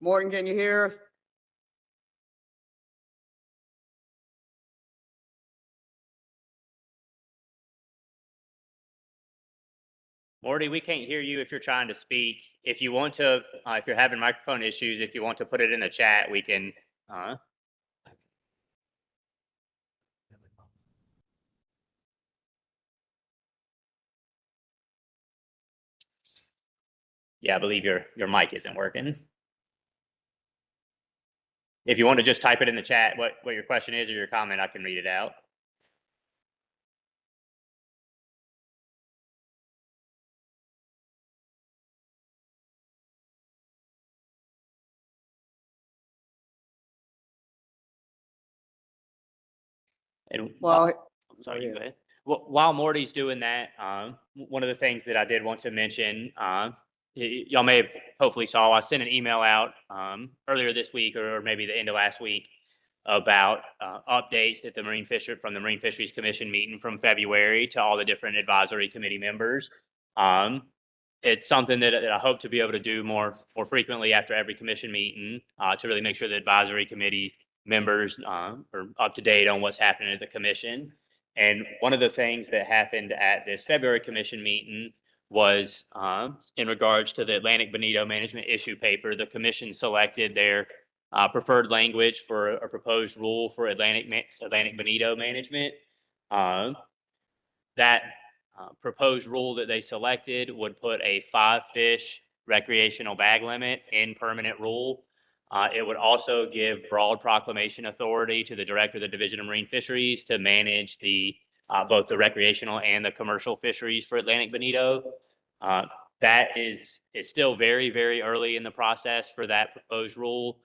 Morton, can you hear us? Morty, we can't hear you if you're trying to speak. If you want to, if you're having microphone issues, if you want to put it in the chat, we can. Yeah, I believe your mic isn't working. If you want to just type it in the chat, what your question is or your comment, I can read it out. And Well, I'm sorry, you go ahead. While Morty's doing that, one of the things that I did want to mention, y'all may have hopefully saw, I sent an email out earlier this week or maybe the end of last week about updates that from the Marine Fisheries Commission meeting from February to all the different advisory committee members. It's something that I hope to be able to do more frequently after every commission meeting to really make sure the advisory committee members are up to date on what's happening at the commission. And one of the things that happened at this February commission meeting was in regards to the Atlantic Bonito management issue paper. The commission selected their preferred language for a proposed rule for Atlantic Bonito management. That proposed rule that they selected would put a 5-fish recreational bag limit in permanent rule. It would also give broad proclamation authority to the director of the Division of Marine Fisheries to manage both the recreational and the commercial fisheries for Atlantic Bonito. It's still very, very early in the process for that proposed rule.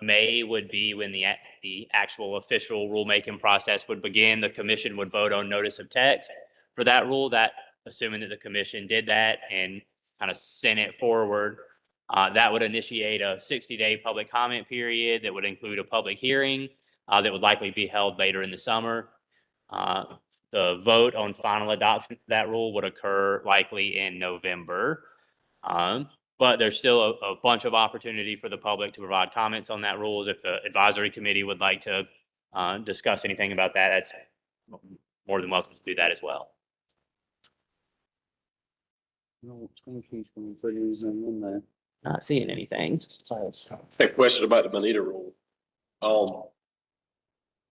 May would be when the actual official rulemaking process would begin. The commission would vote on notice of text for that rule, that assuming that the commission did that and kind of sent it forward. That would initiate a 60-day public comment period that would include a public hearing that would likely be held later in the summer. The vote on final adoption of that rule would occur likely in November. But there's still a bunch of opportunity for the public to provide comments on that rules. If the advisory committee would like to discuss anything about that, that's more than welcome to do that as well. No, Twinkies when we put these in there. Not seeing anything. A question about the Bonita rule.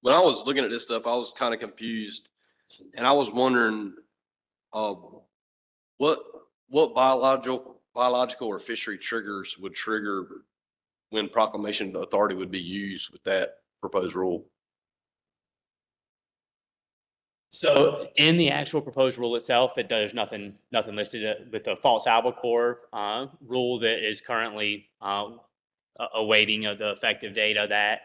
When I was looking at this stuff, I was kind of confused, and I was wondering, what biological or fishery triggers would trigger when proclamation of authority would be used with that proposed rule? So in the actual proposed rule itself, there's nothing listed with the false albacore rule that is currently awaiting the effective date of that.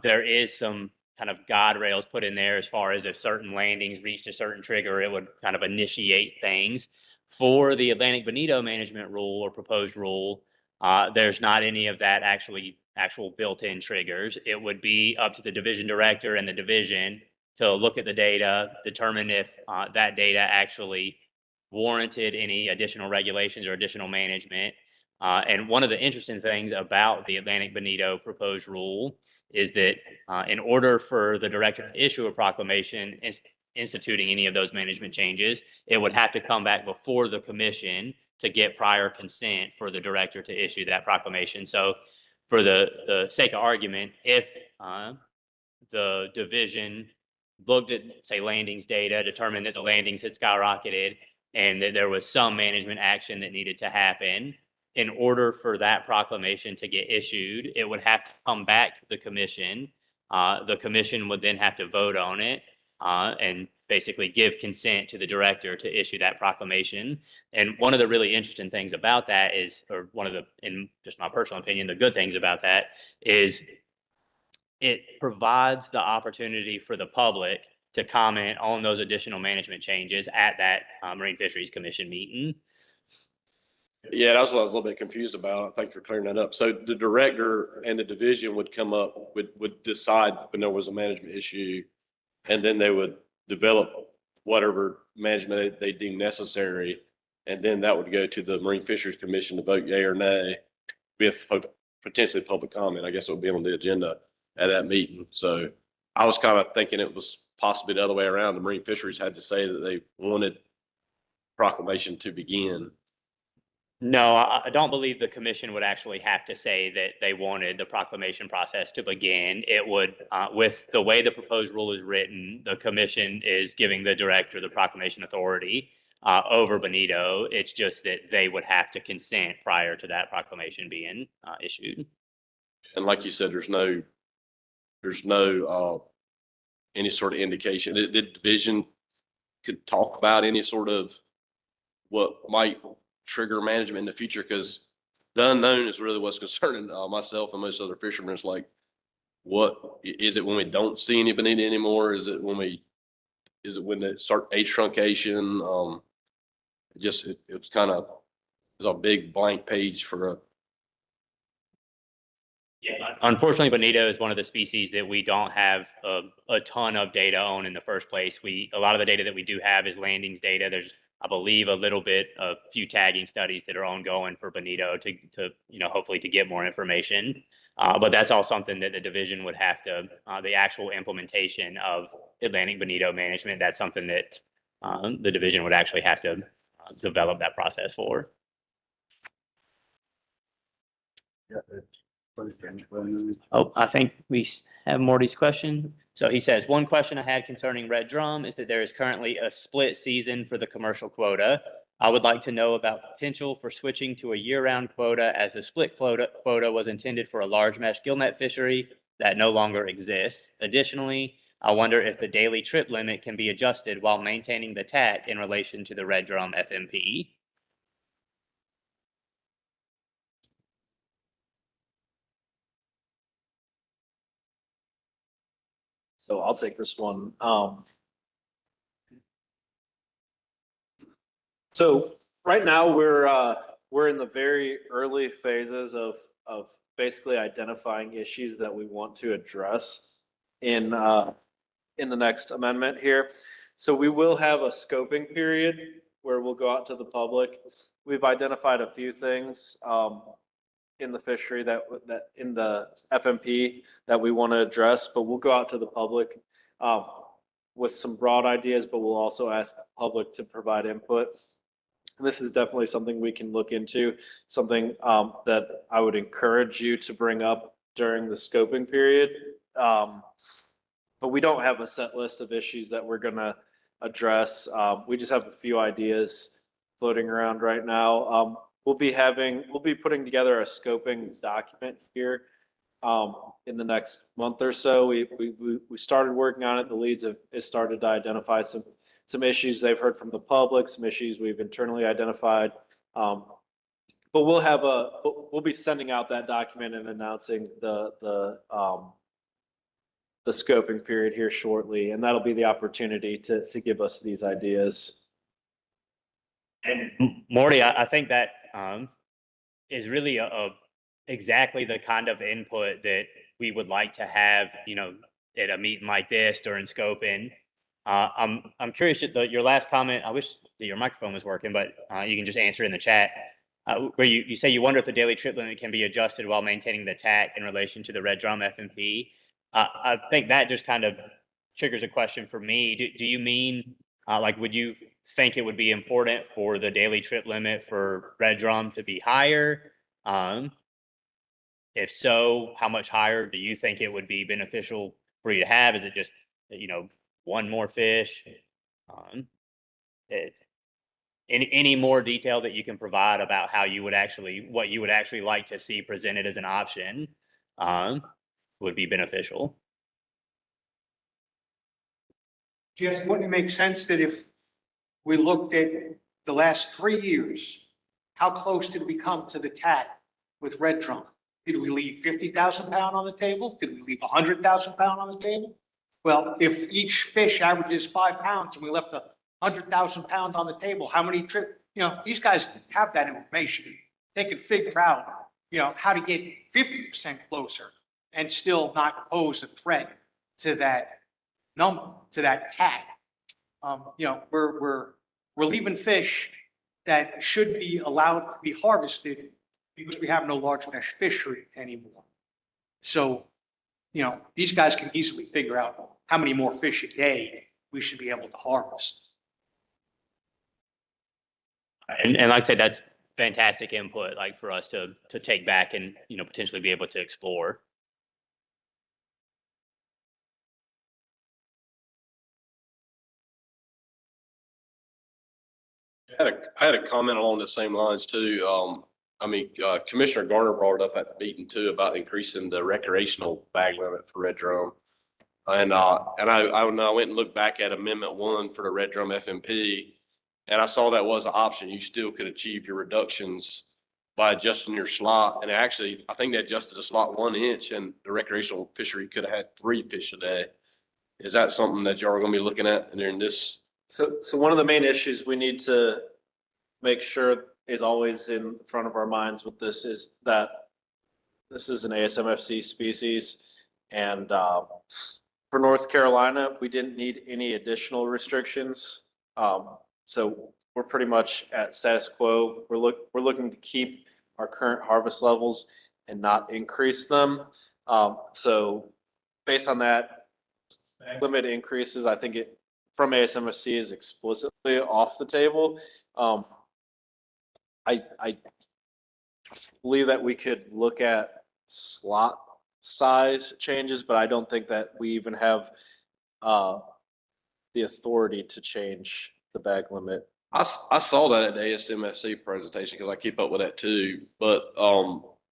There is some kind of guide rails put in there as far as if certain landings reached a certain trigger, it would kind of initiate things. For the Atlantic Bonito management rule or proposed rule, there's not any of that actual built-in triggers. It would be up to the division director and the division to look at the data, determine if that data actually warranted any additional regulations or additional management. And one of the interesting things about the Atlantic Bonito proposed rule is that in order for the director to issue a proclamation instituting any of those management changes, it would have to come back before the commission to get prior consent for the director to issue that proclamation. So for the sake of argument, if the division looked at, say, landings data, determined that the landings had skyrocketed and that there was some management action that needed to happen, in order for that proclamation to get issued, it would have to come back to the commission. The commission would then have to vote on it and basically give consent to the director to issue that proclamation. And one of the really interesting things about that is, or one of the, in just my personal opinion, the good things about that is it provides the opportunity for the public to comment on those additional management changes at that Marine Fisheries Commission meeting. Yeah, that's what I was a little bit confused about. Thanks for clearing that up. So the director and the division would come up, would decide when there was a management issue, and then they would develop whatever management they deem necessary, and then that would go to the Marine Fisheries Commission to vote yea or nay with potentially public comment. I guess it would be on the agenda at that meeting. So I was kind of thinking it was possibly the other way around. The Marine Fisheries had to say that they wanted proclamation to begin. No, I don't believe the commission would actually have to say that they wanted the proclamation process to begin. It would, with the way the proposed rule is written, the commission is giving the director the proclamation authority over Bonito. It's just that they would have to consent prior to that proclamation being issued. And like you said, there's no any sort of indication. The division could talk about any sort of what might trigger management in the future, because the unknown is really what's concerning myself and most other fishermen. It's like, what is it when we don't see any bonita anymore? Is it when they start age truncation? It's kind of, it's a big blank page for a. Yeah, Unfortunately, bonito is one of the species that we don't have a ton of data on in the first place. A lot of the data that we do have is landings data. There's, I believe, a few tagging studies that are ongoing for bonito to hopefully to get more information. But that's all something that the division would have to, the actual implementation of Atlantic bonito management, that's something that the division would actually have to develop that process for. Oh, I think we have Morty's question. So he says, one question I had concerning Red Drum is that there is currently a split season for the commercial quota. I would like to know about potential for switching to a year-round quota, as the split quota was intended for a large mesh gillnet fishery that no longer exists. Additionally, I wonder if the daily trip limit can be adjusted while maintaining the TAC in relation to the Red Drum FMP. So I'll take this one. So right now we're in the very early phases of basically identifying issues that we want to address in the next amendment here. So we will have a scoping period where we'll go out to the public. We've identified a few things in the fishery that in the FMP that we want to address, but we'll go out to the public with some broad ideas, but we'll also ask the public to provide input. This is definitely something we can look into, something that I would encourage you to bring up during the scoping period. But we don't have a set list of issues that we're gonna address. We just have a few ideas floating around right now. We'll be putting together a scoping document here in the next month or so. We started working on it. The leads have started to identify some issues they've heard from the public, some issues we've internally identified. But we'll be sending out that document and announcing the scoping period here shortly, and that'll be the opportunity to give us these ideas. And Morty, I think that is really exactly the kind of input that we would like to have, at a meeting like this during scoping. I'm curious, your last comment, I wish that your microphone was working, but you can just answer in the chat, where you say you wonder if the daily trip limit can be adjusted while maintaining the TAC in relation to the Red Drum FMP. I think that just kind of triggers a question for me. Do you mean, would you think it would be important for the daily trip limit for Red Drum to be higher? If so, how much higher do you think it would be beneficial for you to have? Is it just, one more fish? Any more detail that you can provide about how you would what you would actually like to see presented as an option would be beneficial. Just wouldn't it make sense that if we looked at the last 3 years, how close did we come to the TAC with Red Drum? Did we leave 50,000 pound on the table? Did we leave 100,000 pound on the table? Well, if each fish averages 5 pounds and we left 100,000 pound on the table, how many these guys have that information. They could figure out, how to get 50% closer and still not pose a threat to that number, to that TAC. We're leaving fish that should be allowed to be harvested because we have no large mesh fishery anymore. So, these guys can easily figure out how many more fish a day we should be able to harvest. And like I said, that's fantastic input, for us to take back and, potentially be able to explore. I had a comment along the same lines too. Commissioner Garner brought it up at the meeting too about increasing the recreational bag limit for Red Drum. And I went and looked back at Amendment 1 for the Red Drum FMP, and I saw that was an option. You still could achieve your reductions by adjusting your slot. And actually, I think they adjusted the slot 1 inch, and the recreational fishery could have had 3 fish a day. Is that something that y'all are going to be looking at during this? So one of the main issues we need to make sure is always in front of our minds with this is that This is an ASMFC species. And for North Carolina, we didn't need any additional restrictions. So we're pretty much at status quo. We're looking to keep our current harvest levels and not increase them. So based on that, limit increases, I think it from ASMFC is explicitly off the table. I believe that we could look at slot size changes, but I don't think that we even have the authority to change the bag limit. I saw that at the ASMFC presentation because I keep up with that too. But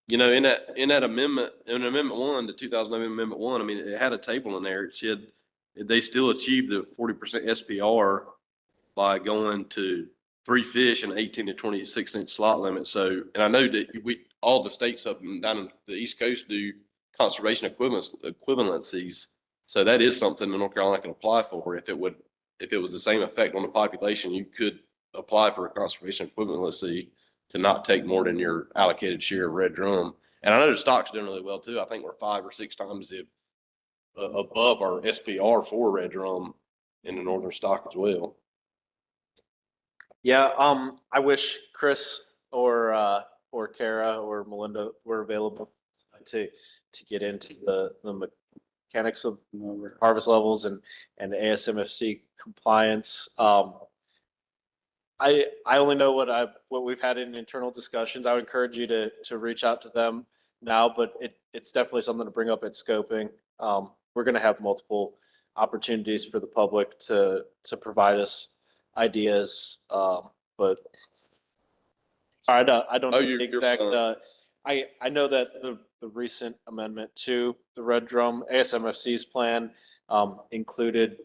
you know, in that amendment, in Amendment 1, the 2011 Amendment 1, I mean, it had a table in there. It said they still achieved the 40% SPR by going to 3 fish and 18 to 26-inch slot limit. So, and I know that all the states up and down in the East Coast do conservation equivalencies. So that is something that North Carolina can apply for. If it was the same effect on the population, you could apply for a conservation equivalency to not take more than your allocated share of red drum. And I know the stocks are doing really well too. I think we're 5 or 6 times above our SPR for red drum in the northern stock as well. Yeah, I wish Chris or Kara or Melinda were available to get into the mechanics of harvest levels and ASMFC compliance. I only know what we've had in internal discussions. I would encourage you to reach out to them now, but it's definitely something to bring up at scoping. We're going to have multiple opportunities for the public to provide us ideas, but I don't know the exact. I know that the recent amendment to the red drum ASMFC's plan included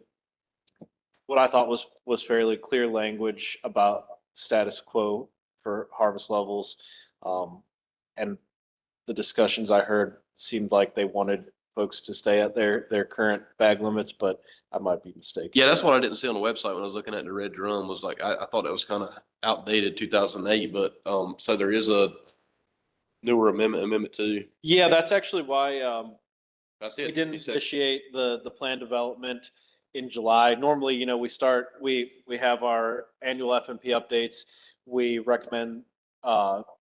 what I thought was fairly clear language about status quo for harvest levels, and the discussions I heard seemed like they wanted folks to stay at their current bag limits, but I might be mistaken. Yeah, that's what I didn't see on the website when I was looking at the red drum. Was like I thought it was kind of outdated 2008, but so there is a newer Amendment 2. Yeah, that's actually why That's we it. didn't initiate the plan development in July. Normally, you know, we have our annual FMP updates. We recommend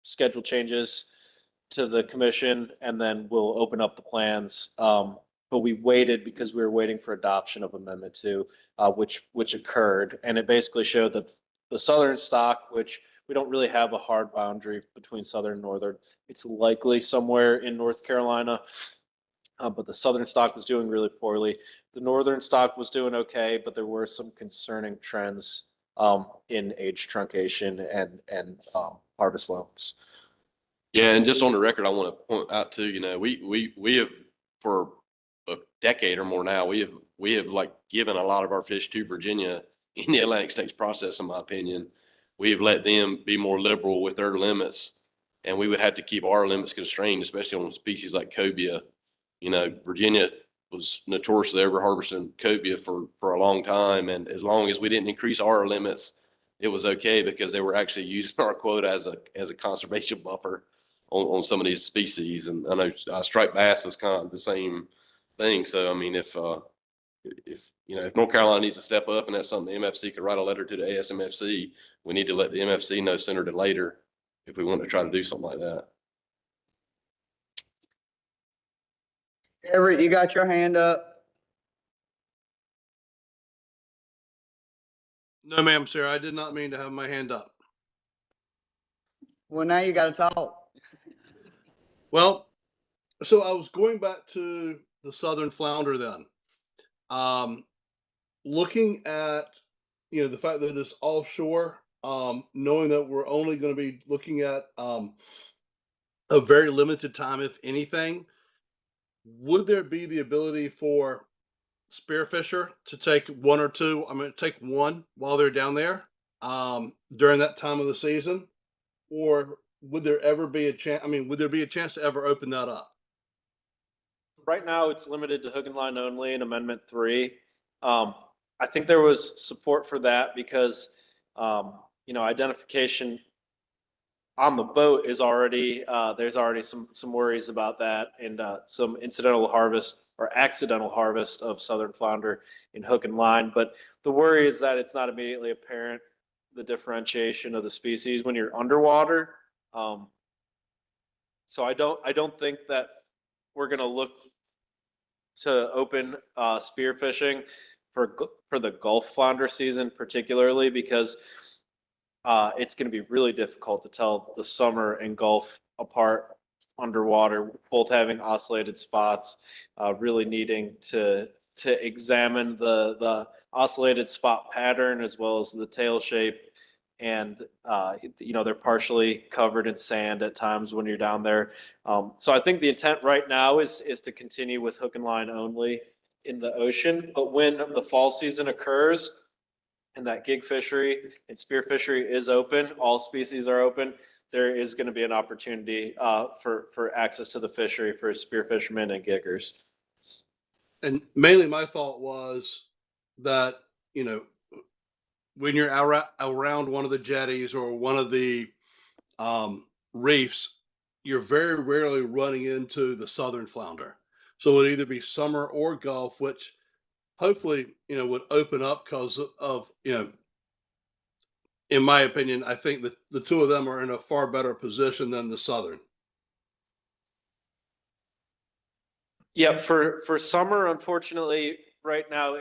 schedule changes to the commission, and then we'll open up the plans. But we waited because we were waiting for adoption of Amendment 2, which occurred, and it basically showed that the southern stock, which we don't really have a hard boundary between southern and northern, it's likely somewhere in North Carolina. But the southern stock was doing really poorly. The northern stock was doing okay, but there were some concerning trends in age truncation and harvest levels. Yeah, and just on the record, I want to point out too, you know, we have for a decade or more now, we have like given a lot of our fish to Virginia in the Atlantic States process, in my opinion. We have let them be more liberal with their limits, and we would have to keep our limits constrained, especially on species like cobia. You know, Virginia was notoriously over harvesting cobia for a long time, and as long as we didn't increase our limits, it was okay because they were actually using our quota as a conservation buffer on some of these species. And I know striped bass is kind of the same thing. So I mean, if you know, if North Carolina needs to step up and that's something the MFC could write a letter to the ASMFC, we need to let the MFC know sooner than later if we want to try to do something like that. Everett, you got your hand up? No, ma'am, sir. I did not mean to have my hand up. Well, now you got to talk. Well, so I was going back to the southern flounder then. Looking at, you know, the fact that it's offshore, knowing that we're only going to be looking at a very limited time, if anything, would there be the ability for spearfisher to take one or two? I'm going to take one while they're down there during that time of the season, or would there ever be a chance? I mean, would there be a chance to ever open that up? Right now, it's limited to hook and line only in Amendment 3. I think there was support for that because, you know, identification on the boat is already, there's already some worries about that and some incidental harvest or accidental harvest of southern flounder in hook and line. But the worry is that it's not immediately apparent the differentiation of the species when you're underwater. So I don't think that we're going to look to open spearfishing for the Gulf flounder season, particularly because it's going to be really difficult to tell the summer and Gulf apart underwater, both having oscillated spots, really needing to examine the oscillated spot pattern as well as the tail shape. And, they're partially covered in sand at times when you're down there. So I think the intent right now is to continue with hook and line only in the ocean. But when the fall season occurs and that gig fishery and spear fishery is open, all species are open, there is going to be an opportunity for access to the fishery for spear fishermen and giggers. And mainly my thought was that, when you're around one of the jetties or one of the reefs, you're very rarely running into the southern flounder. So it would either be summer or Gulf, which hopefully, would open up because of, in my opinion, I think that the two of them are in a far better position than the southern. Yeah, for summer, unfortunately, right now,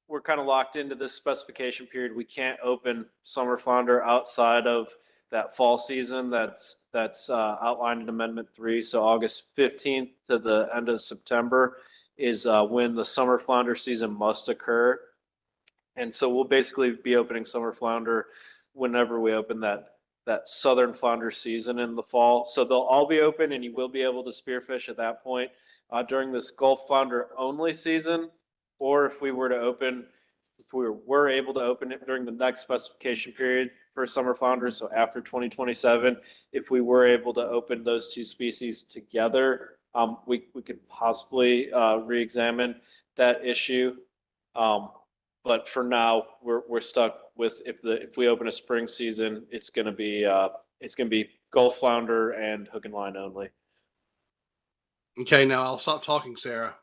we're kind of locked into this specification period. We can't open summer flounder outside of that fall season that's outlined in Amendment 3. So August 15th to the end of September is when the summer flounder season must occur. And so we'll basically be opening summer flounder whenever we open that southern flounder season in the fall. So they'll all be open and you will be able to spearfish at that point. During this Gulf flounder only season, or if we were able to open it during the next specification period for summer flounder, so after 2027, if we were able to open those two species together, we could possibly re-examine that issue. But for now, we're stuck with if we open a spring season, it's gonna be Gulf flounder and hook and line only. Okay, now I'll stop talking, Sarah.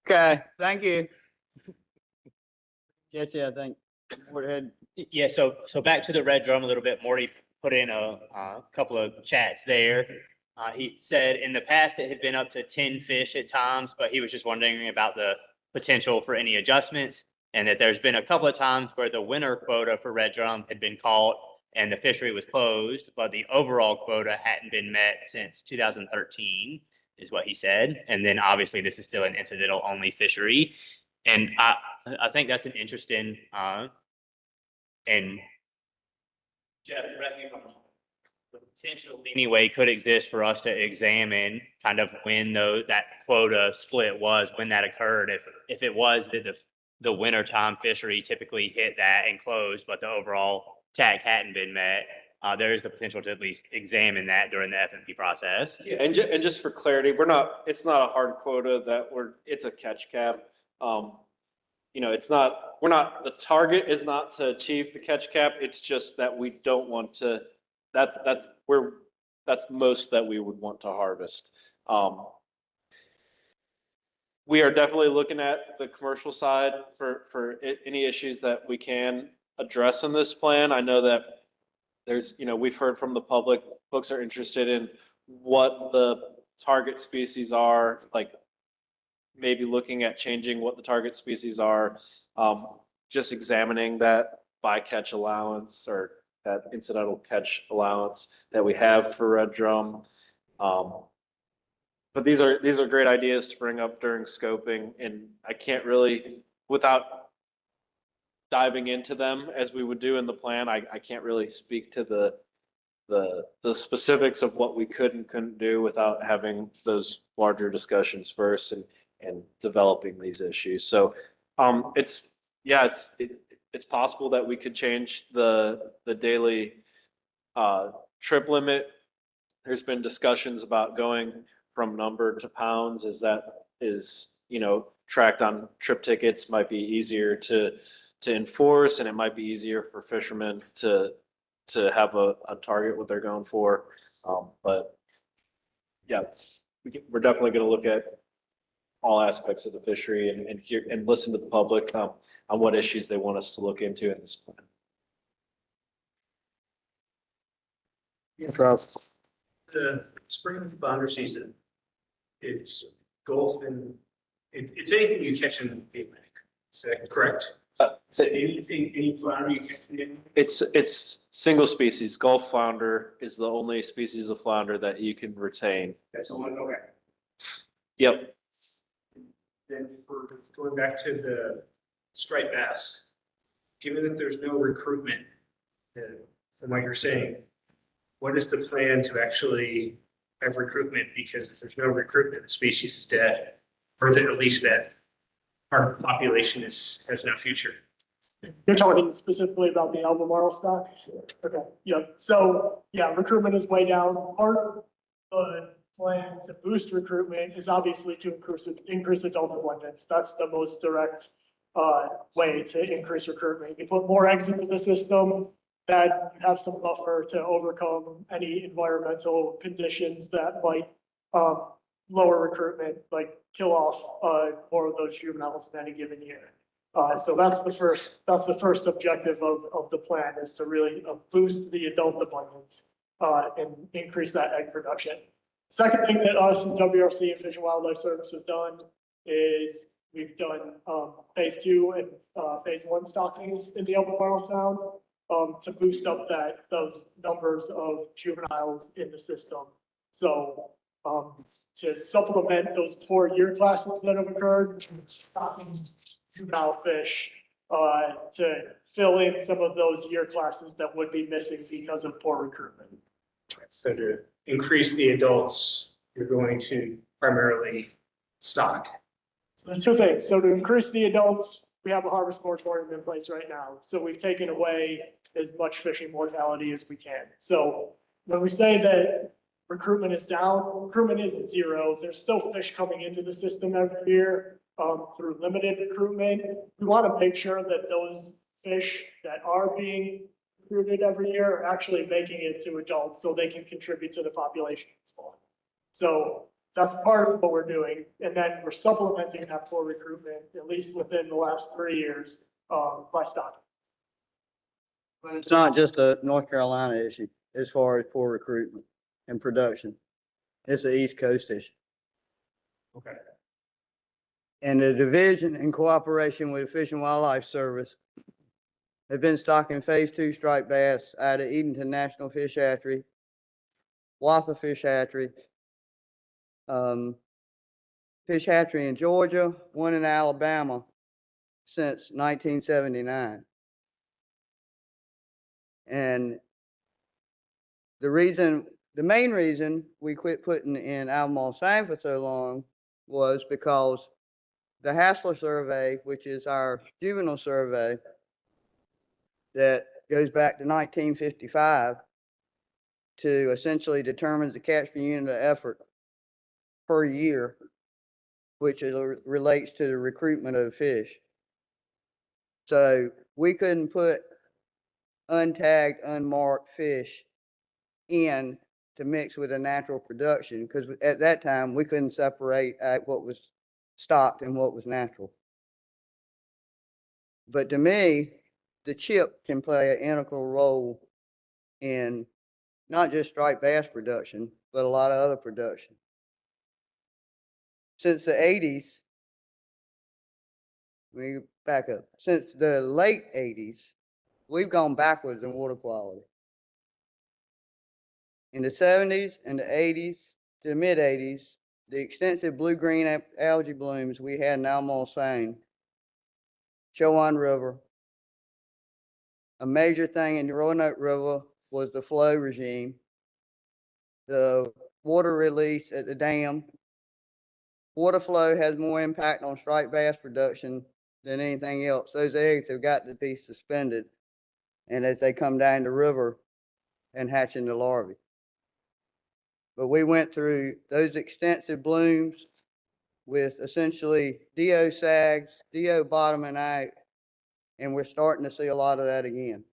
Okay, thank you. Jesse, I think, go ahead. Yeah, so back to the red drum a little bit. Morty put in a couple of chats there. He said in the past it had been up to 10 fish at times, but he was just wondering about the potential for any adjustments, and that there's been a couple of times where the winter quota for red drum had been caught and the fishery was closed, but the overall quota hadn't been met since 2013, is what he said. And then obviously this is still an incidental only fishery. And I think that's an interesting, and Jeff, correct me if I'm wrong, the potential anyway could exist for us to examine kind of when that quota split was, when that occurred. If it was that the wintertime fishery typically hit that and closed, but the overall TAC hadn't been met, there is the potential to at least examine that during the FMP process. Yeah, and just for clarity, it's not a hard quota it's a catch cap. The target is not to achieve the catch cap. It's just that we don't want to, that's the most that we would want to harvest. We are definitely looking at the commercial side for any issues that we can address in this plan. I know that we've heard from the public, folks are interested in what the target species are, like maybe looking at changing what the target species are, just examining that bycatch allowance or that incidental catch allowance that we have for red drum. But these are great ideas to bring up during scoping, and I can't really, without diving into them as we would do in the plan, I can't really speak to the specifics of what we could and couldn't do without having those larger discussions first and developing these issues. So it's possible that we could change the daily trip limit. There's been discussions about going from number to pounds, tracked on trip tickets might be easier to enforce, and it might be easier for fishermen to to have a target what they're going for. But yeah, we're definitely going to look at all aspects of the fishery and hear and listen to the public on what issues they want us to look into in this plan. The spring flounder season, it's Gulf and it's anything you catch in the Cape May. Is that correct? Anything, any flounder you catch in? It's single species. Gulf flounder is the only species of flounder that you can retain. That's the one, okay. Yep. Then for going back to the striped bass, given that there's no recruitment, from what you're saying, what is the plan to actually have recruitment? Because if there's no recruitment, the species is dead, or that at least that part of the population has no future. You're talking specifically about the Albemarle stock? Okay, yep. So, yeah, recruitment is way down. Part of the plan to boost recruitment is obviously to increase adult abundance. That's the most direct way to increase recruitment. You put more eggs into the system, that you have some buffer to overcome any environmental conditions that might lower recruitment, like kill off more of those juveniles in any given year. So that's the first objective of the plan, is to really boost the adult abundance and increase that egg production. Second thing that us and WRC and Fish and Wildlife Service have done is we've done phase 2 and phase 1 stockings in the Albemarle Sound to boost up those numbers of juveniles in the system. So to supplement those poor year classes that have occurred, stocking juvenile fish to fill in some of those year classes that would be missing because of poor recruitment. So to increase the adults, you're going to primarily stock. So there's two things. So to increase the adults, we have a harvest moratorium in place right now. So we've taken away as much fishing mortality as we can. So when we say that recruitment is down, recruitment isn't zero. There's still fish coming into the system every year through limited recruitment. We want to make sure that those fish that are being recruited every year are actually making it to adults so they can contribute to the population. So that's part of what we're doing. And then we're supplementing that poor recruitment, at least within the last 3 years, by stocking. But it's not just a North Carolina issue as far as poor recruitment and production. It's an East Coast issue. Okay. And the division, in cooperation with the Fish and Wildlife Service, have been stocking phase 2 striped bass out of Edenton National Fish Hatchery, Watha Fish Hatchery, Fish Hatchery in Georgia, one in Alabama since 1979. And the main reason we quit putting in Albemarle Sound for so long was because the Hassler survey, which is our juvenile survey that goes back to 1955 to essentially determine the catch per unit of effort per year, which relates to the recruitment of fish. So we couldn't put untagged, unmarked fish in to mix with a natural production, because at that time we couldn't separate out what was stocked and what was natural. But to me, the chip can play an integral role in not just striped bass production, but a lot of other production. Since the 80s, we back up, since the late 80s, we've gone backwards in water quality. In the 70s and the 80s to the mid 80s, the extensive blue-green algae blooms we had in Albemarle Sound, Chowan River. A major thing in the Roanoke River was the flow regime. The water release at the dam. Water flow has more impact on striped bass production than anything else. Those eggs have got to be suspended, and as they come down the river and hatch into larvae. But we went through those extensive blooms with essentially DO sags, DO bottoming out, and we're starting to see a lot of that again.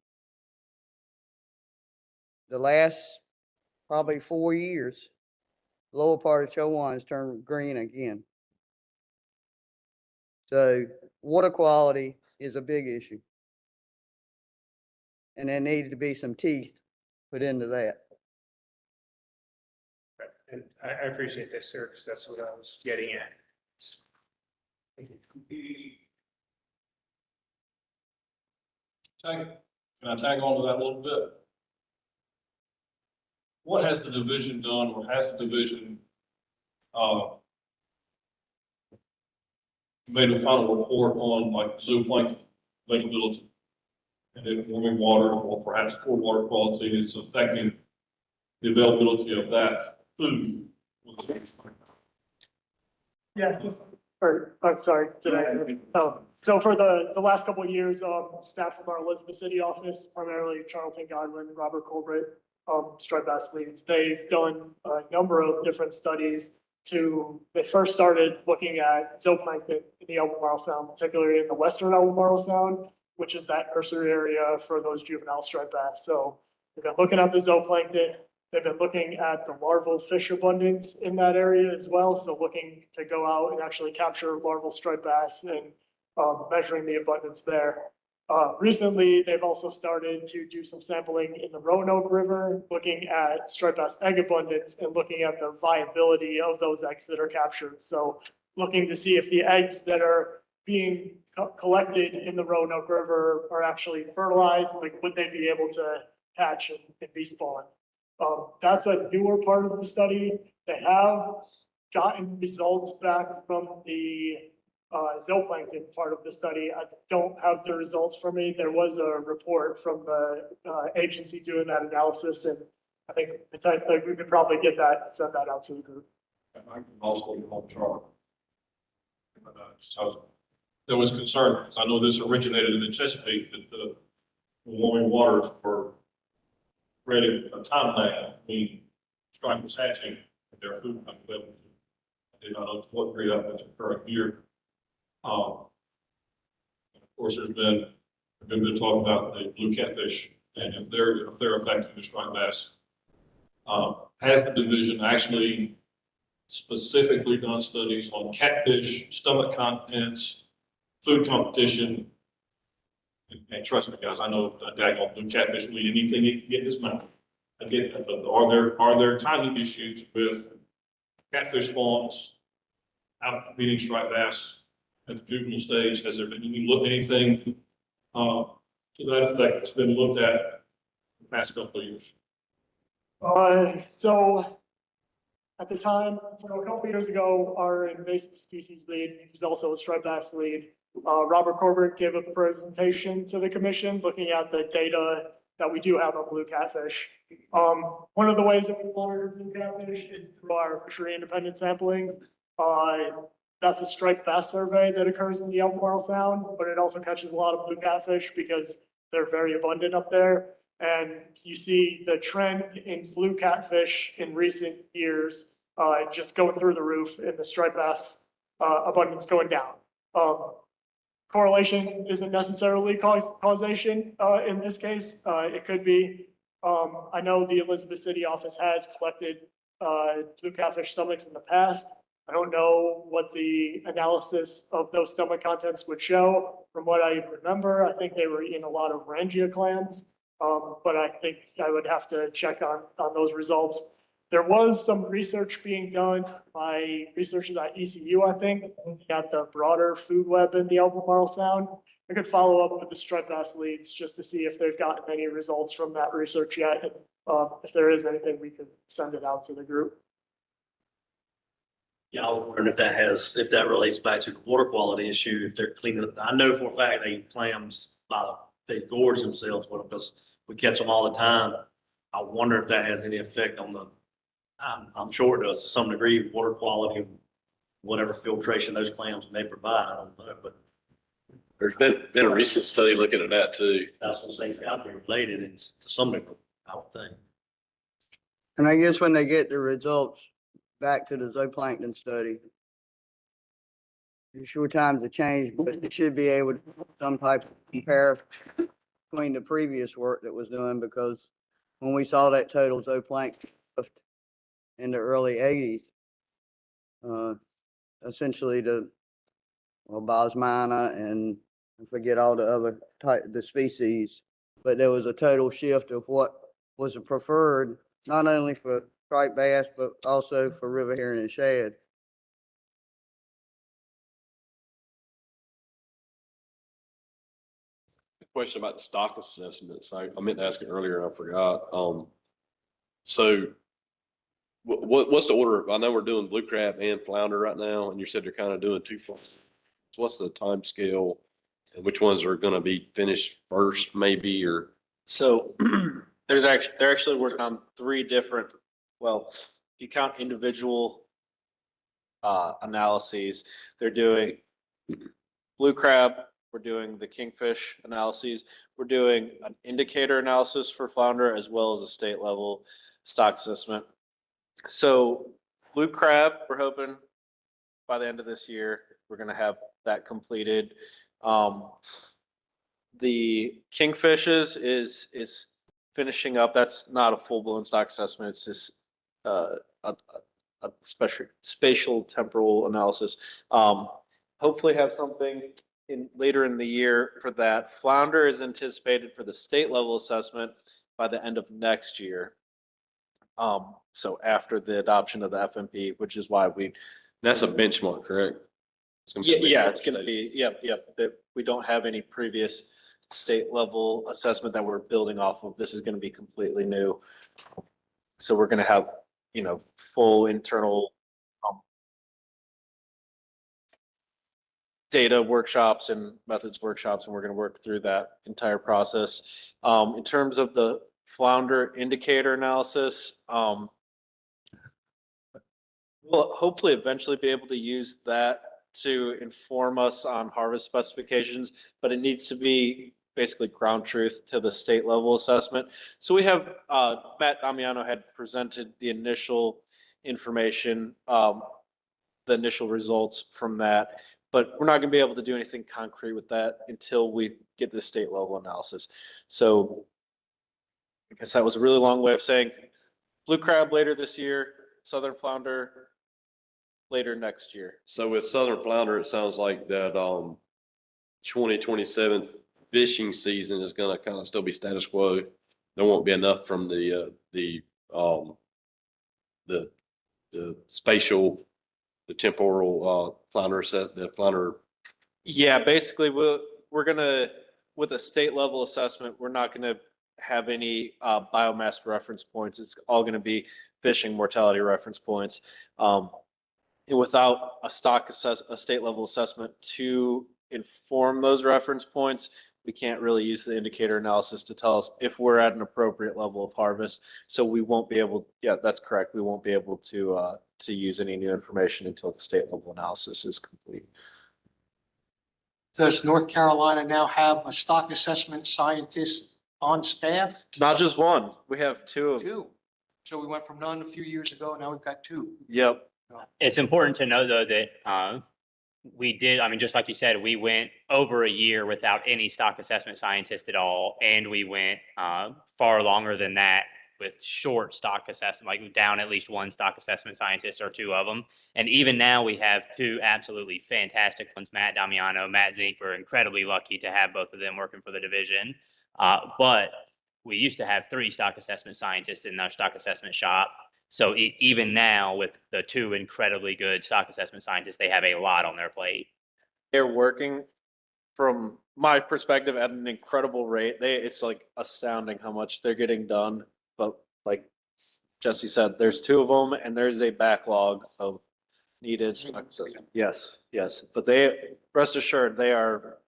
the last probably 4 years, lower part of Chowan has turned green again. So water quality is a big issue. And there needs to be some teeth put into that. And I appreciate that, sir, because that's what I was getting at. Can I tag on to that a little bit? What has the division done, or has the division, made a final report on like zooplankton availability? And if warming water or perhaps poor water quality is affecting the availability of that food? Yes, or, I'm sorry, did I? Oh, so for the last couple of years, staff from our Elizabeth City office, primarily Charlton Godwin, Robert Colbert, striped bass leads, they've done a number of different studies they first started looking at zooplankton in the Albemarle Sound, particularly in the western Albemarle Sound, which is that nursery area for those juvenile striped bass. So they've been looking at the zooplankton. They've been looking at the larval fish abundance in that area as well. So looking to go out and actually capture larval striped bass and measuring the abundance there. Recently, they've also started to do some sampling in the Roanoke River, looking at striped bass egg abundance and looking at the viability of those eggs that are captured. So looking to see if the eggs that are being collected in the Roanoke River are actually fertilized, like would they be able to hatch and be spawned? That's a newer part of the study. They have gotten results back from the zooplankton part of the study. I don't have the results for me. There was a report from the agency doing that analysis, and I think we could probably get that and send that out to the group. And I can also help Charlie. There was concern, because I know this originated in the Chesapeake, that the warming waters were creating a time lag between stripers hatching and their food available. I did not know to what degree that was occurring here. Of course, there's been a good bit of talk about the blue catfish, and if they're affecting the striped bass. Has the division actually specifically done studies on catfish, stomach contents, food competition? And trust me, guys, I know a daggone blue catfish will eat anything he can get in his mouth. I get that, but are there timing issues with catfish spawns, out feeding striped bass at the juvenile stage? Has there been anything to that effect that's been looked at the past couple of years? So at the time, so a couple of years ago, our invasive species lead, who's also a striped bass lead, Robert Corbett, gave a presentation to the commission looking at the data that we do have on blue catfish. One of the ways that we monitor blue catfish is through our fishery independent sampling. That's a striped bass survey that occurs in the Albemarle Sound, but it also catches a lot of blue catfish because they're very abundant up there. And you see the trend in blue catfish in recent years just going through the roof, and the striped bass abundance going down. Correlation isn't necessarily causation in this case. It could be. I know the Elizabeth City office has collected blue catfish stomachs in the past. I don't know what the analysis of those stomach contents would show. From what I remember, I think they were eating a lot of Rangia clams, but I think I would have to check on those results. There was some research being done by researchers at ECU, I think, looking at the broader food web in the Albemarle Sound. I could follow up with the striped bass leads just to see if they've gotten any results from that research yet. And if there is anything, we could send it out to the group. Yeah, I was wondering if that relates back to the water quality issue, if they're cleaning it. I know for a fact they eat clams they gorge themselves with them because we catch them all the time. I wonder if that has any effect on I'm sure it does to some degree, water quality and whatever filtration those clams may provide. I don't know, but There's been a recent study looking at that too. that's what things got to be related and to some degree, I would think. And I guess when they get the results back to the zooplankton study, it's sure times have changed, but they should be able to some type of compare between the previous work that was done, because when we saw that total zooplankton in the early 80s. Essentially Bosmina and I forget all the other the species, but there was a total shift of what was preferred, not only for striped bass, but also for river herring and shad. Question about the stock assessments. I meant to ask it earlier and I forgot. So what's the order? I know we're doing blue crab and flounder right now, and you said you're kind of doing two. So what's the time scale and which ones are going to be finished first maybe, or? So they're actually working on three different, well, if you count individual analyses, they're doing blue crab, we're doing the kingfish analyses, we're doing an indicator analysis for flounder as well as a state level stock assessment. So blue crab, we're hoping by the end of this year, we're gonna have that completed. The kingfishes is finishing up. That's not a full blown stock assessment. It's just a spatial temporal analysis. Hopefully have something later in the year for that. Flounder is anticipated for the state level assessment by the end of next year. So after the adoption of the FMP, which is why That's a benchmark, correct? it's gonna be, yep. That we don't have any previous state level assessment that we're building off of. This is gonna be completely new. So we're gonna have, full internal data workshops and methods workshops, and we're gonna work through that entire process. In terms of the flounder indicator analysis, we'll hopefully eventually be able to use that to inform us on harvest specifications, but it needs to be basically ground truth to the state level assessment. So we have, Matt Damiano had presented the initial information, the initial results from that, but we're not gonna be able to do anything concrete with that until we get the state level analysis. So I guess that was a really long way of saying blue crab later this year, southern flounder later next year. So with southern flounder, it sounds like that 2027 fishing season is going to kind of still be status quo. There won't be enough from the spatial, the temporal flounder set, the flounder. Yeah, basically we're gonna, with a state level assessment, we're not gonna have any biomass reference points. It's all gonna be fishing mortality reference points. And without a state level assessment to inform those reference points, we can't really use the indicator analysis to tell us if we're at an appropriate level of harvest. So we won't be able, yeah, that's correct. We won't be able to use any new information until the state level analysis is complete. Does North Carolina now have a stock assessment scientist on staff? Not just one, we have two of them. Two. So we went from none a few years ago, now we've got two. Yep. It's important to know though that we did, just like you said, we went over a year without any stock assessment scientist at all. And we went far longer than that with short stock assessment, like down at least one stock assessment scientist or two of them. And even now we have two absolutely fantastic ones, Matt Damiano, Matt Zink. We're incredibly lucky to have both of them working for the division. But we used to have three stock assessment scientists in our stock assessment shop. So even now with the two incredibly good stock assessment scientists, they have a lot on their plate. They're working, from my perspective, at an incredible rate. It's like astounding how much they're getting done. But like Jesse said, there's two of them and there's a backlog of needed stock assessment. Yes. But rest assured, they are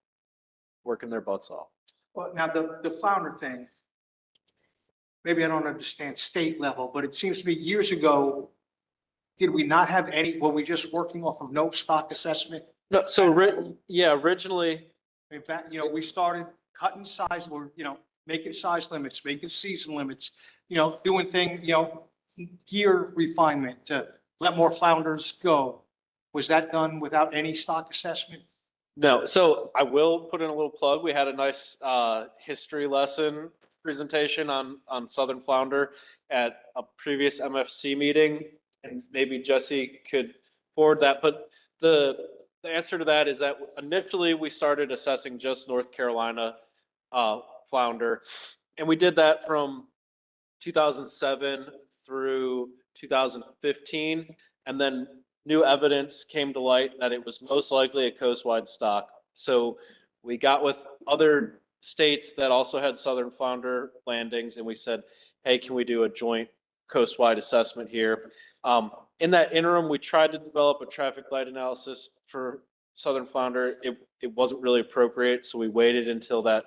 working their butts off. Well, now the flounder thing, maybe I don't understand state level, but it seems to me years ago, did we not have any, were we just working off of no stock assessment? No, so originally, In fact, we started cutting size, or, making size limits, making season limits, doing gear refinement to let more flounders go. Was that done without any stock assessment? no. So I will put in a little plug. We had a nice history lesson presentation on southern flounder at a previous MFC meeting, and maybe Jesse could forward that. But the answer to that is that initially we started assessing just North Carolina flounder, and we did that from 2007 through 2015, and then new evidence came to light that it was most likely a coastwide stock. So we got with other states that also had southern flounder landings, and we said, hey, can we do a joint coastwide assessment here? In that interim, we tried to develop a traffic light analysis for southern flounder. It wasn't really appropriate, so we waited until that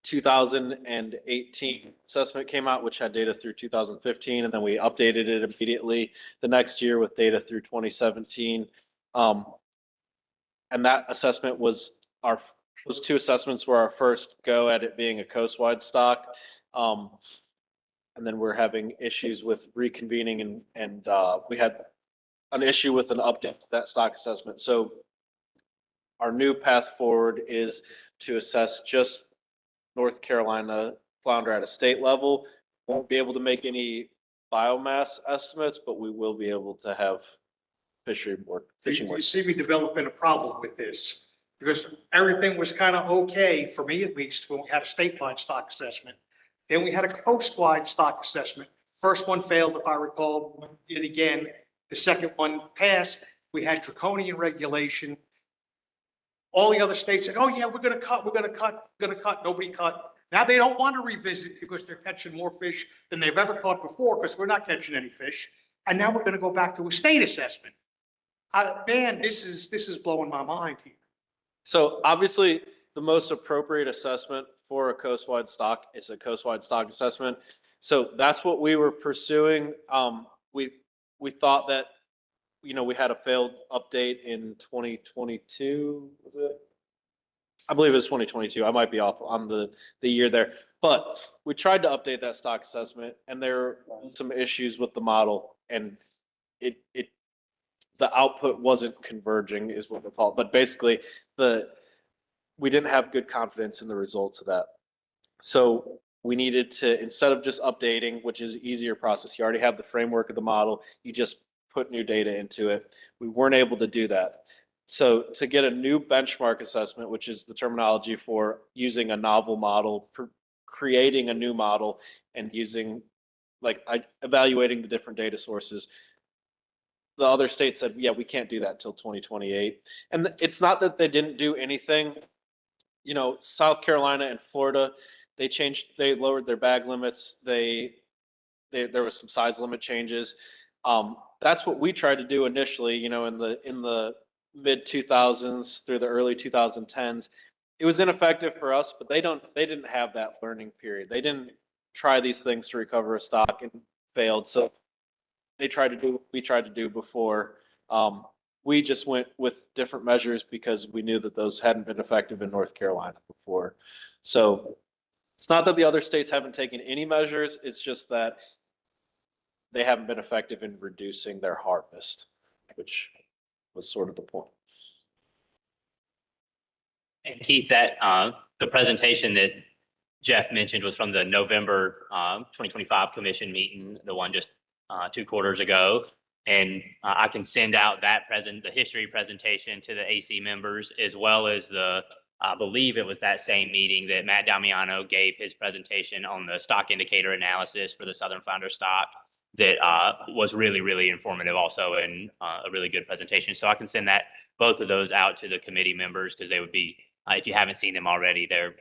2018 assessment came out, which had data through 2015, and then we updated it immediately the next year with data through 2017. And that assessment was those two assessments were our first go at it being a coastwide stock. And then we're having issues with reconvening, and we had an issue with an update to that stock assessment. So our new path forward is to assess just North Carolina flounder at a state level. Won't be able to make any biomass estimates, but we will be able to have fishing work. Do you see me developing a problem with this? Because everything was kind of okay, for me at least, when we had a statewide stock assessment. Then we had a coastwide stock assessment. First one failed, if I recall, we did it again. The second one passed. We had draconian regulation. All the other states said, oh yeah, we're gonna cut. Nobody cut. Now they don't want to revisit because they're catching more fish than they've ever caught before because we're not catching any fish. And now we're gonna go back to a state assessment. Man, this is blowing my mind here. So obviously, the most appropriate assessment for a coastwide stock is a coastwide stock assessment. So that's what we were pursuing. We thought that, you know, we had a failed update in 2022. Was it? I believe it was 2022. I might be off on the year there, but we tried to update that stock assessment, and there were some issues with the model, and the output wasn't converging, is what we call it. But basically, we didn't have good confidence in the results of that. So we needed to, instead of just updating, which is an easier process, you already have the framework of the model, you just put new data into it. We weren't able to do that. So to get a new benchmark assessment, which is the terminology for using a novel model, for creating a new model and using, evaluating the different data sources, the other states said, yeah, we can't do that until 2028. And it's not that they didn't do anything. You know, South Carolina and Florida, they lowered their bag limits. There was some size limit changes. That's what we tried to do initially, you know, in the mid 2000s through the early 2010s. It was ineffective for us, but they didn't have that learning period. They didn't try these things to recover a stock and failed. So we tried to do before. We just went with different measures because we knew that those hadn't been effective in North Carolina before. So it's not that the other states haven't taken any measures, it's just that they haven't been effective in reducing their harvest, which was sort of the point. And Keith, that the presentation that Jeff mentioned was from the November 2025 commission meeting, the one just 2 quarters ago. And I can send out that the history presentation to the AC members, as well as I believe it was that same meeting that Matt Damiano gave his presentation on the stock indicator analysis for the southern flounder stock that was really, really informative also, and a really good presentation. So I can send both of those out to the committee members, because they would be, if you haven't seen them already, they're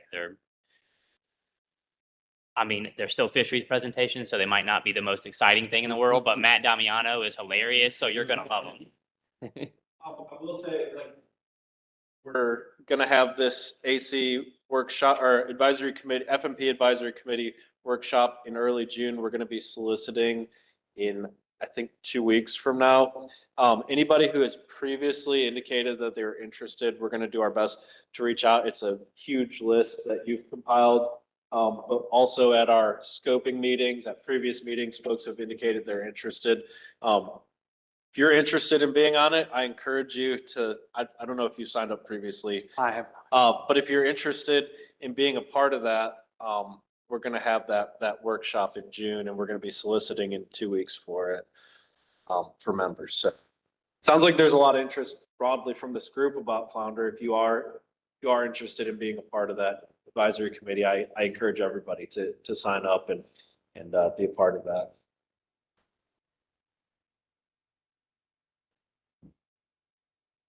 still fisheries presentations, so they might not be the most exciting thing in the world, but Matt Damiano is hilarious, so you're going to love them. I will say, we're going to have this AC workshop or advisory committee, FMP advisory committee workshop in early June. We're going to be soliciting in, I think, 2 weeks from now. Anybody who has previously indicated that they're interested, we're going to do our best to reach out. It's a huge list that you've compiled. But also at our scoping meetings, at previous meetings, folks have indicated they're interested. If you're interested in being on it, I encourage you to, I don't know if you signed up previously. I have. But if you're interested in being a part of that, We're going to have that workshop in June, and we're going to be soliciting in 2 weeks for it, for members. So sounds like there's a lot of interest broadly from this group about Flounder. If you are interested in being a part of that advisory committee, I encourage everybody to sign up and be a part of that.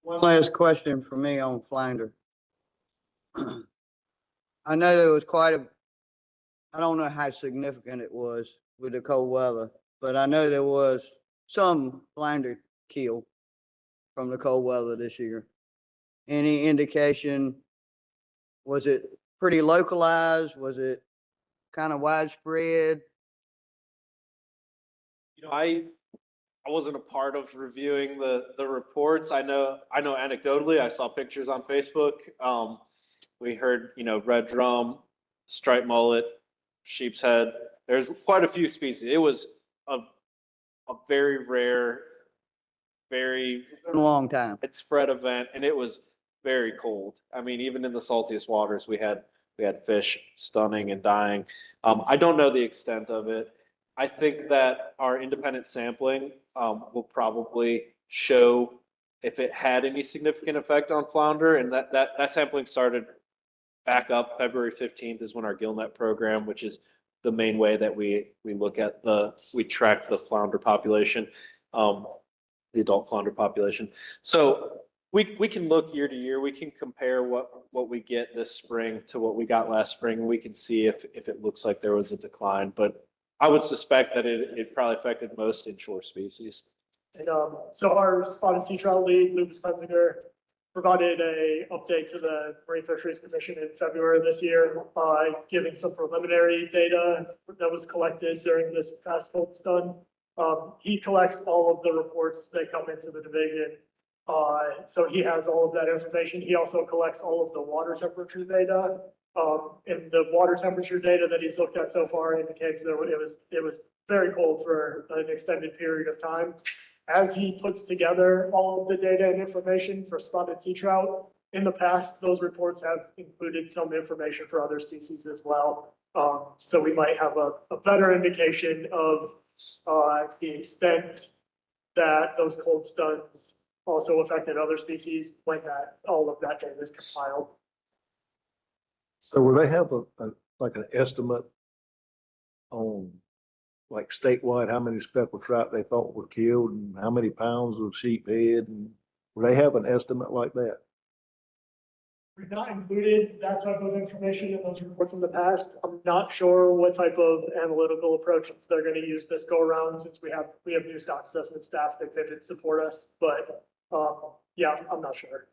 One last question for me on Flounder. I know there was I don't know how significant it was with the cold weather, but I know there was some flounder kill from the cold weather this year. Any indication, was it pretty localized? Was it kind of widespread? I wasn't a part of reviewing the reports. I know anecdotally, I saw pictures on Facebook. We heard, red drum, striped mullet, sheep's head. There's quite a few species. It was a very rare, very Long time. widespread event, and it was very cold. I mean, even in the saltiest waters, we had fish stunning and dying. I don't know the extent of it. I think that our independent sampling will probably show if it had any significant effect on flounder, and that sampling started back up February 15th is when our GillNet program, which is the main way that we track the flounder population, the adult flounder population. So we can look year to year. We can compare what we get this spring to what we got last spring. We can see if it looks like there was a decline, but I would suspect that it probably affected most inshore species. And so our spotted sea trout lead, Lucas Penziger, provided a update to the Marine Fisheries Commission in February of this year by giving some preliminary data that was collected during this past cold stun. He collects all of the reports that come into the division. So he has all of that information. He also collects all of the water temperature data. And the water temperature data that he's looked at so far indicates that it was very cold for an extended period of time. As he puts together all of the data and information for spotted sea trout, in the past, those reports have included some information for other species as well. So we might have a better indication of the extent that those cold stuns also affected other species when all of that data is compiled. So will they have like an estimate on, like statewide, how many speckled trout they thought were killed and how many pounds of sheep head? And will they have an estimate like that? We've not included that type of information in those reports in the past. I'm not sure what type of analytical approaches they're going to use this go around, since we have new stock assessment staff that could support us. But yeah, I'm not sure.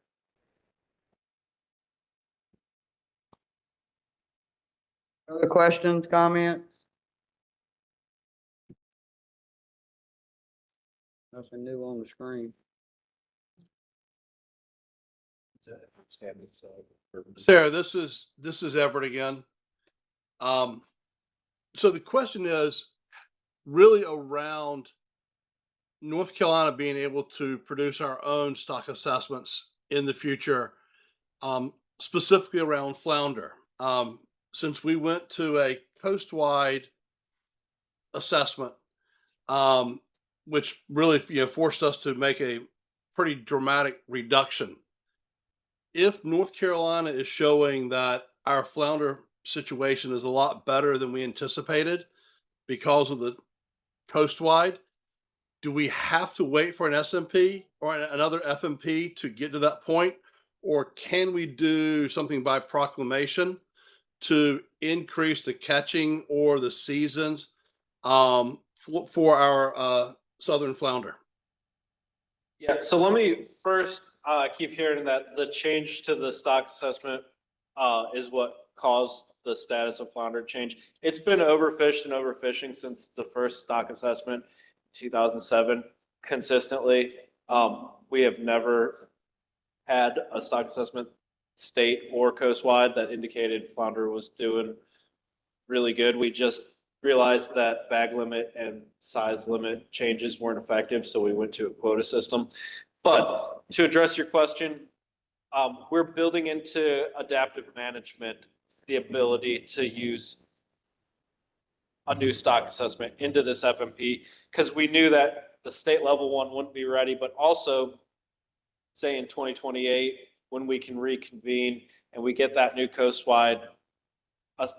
Other questions, comments? Nothing new on the screen. Sarah, this is Everett again. So the question is really around North Carolina being able to produce our own stock assessments in the future, specifically around flounder. Since we went to a coast-wide assessment, which really forced us to make a pretty dramatic reduction. If North Carolina is showing that our flounder situation is a lot better than we anticipated because of the coast-wide, do we have to wait for an SMP or another FMP to get to that point? Or can we do something by proclamation to increase the catching or the seasons for our southern flounder? Yeah, so let me first keep hearing that the change to the stock assessment is what caused the status of flounder change. It's been overfished and overfishing since the first stock assessment, 2007, consistently. We have never had a stock assessment state or coastwide that indicated flounder was doing really good. We just realized that bag limit and size limit changes weren't effective, so we went to a quota system. But to address your question, we're building into adaptive management the ability to use a new stock assessment into this FMP, because we knew that the state level one wouldn't be ready, but also say in 2028, when we can reconvene and we get that new coastwide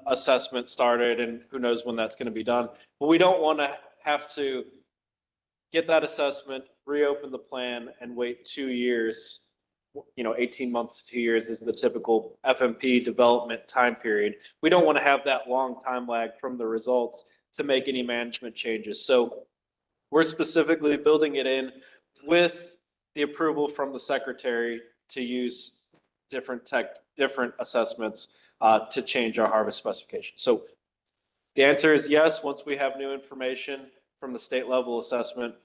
assessment started, and who knows when that's going to be done. But we don't want to have to get that assessment, reopen the plan, and wait 2 years. 18 months to 2 years is the typical FMP development time period. We don't want to have that long time lag from the results to make any management changes. So we're specifically building it in with the approval from the secretary to use different assessments to change our harvest specification. So the answer is yes, once we have new information from the state level assessment.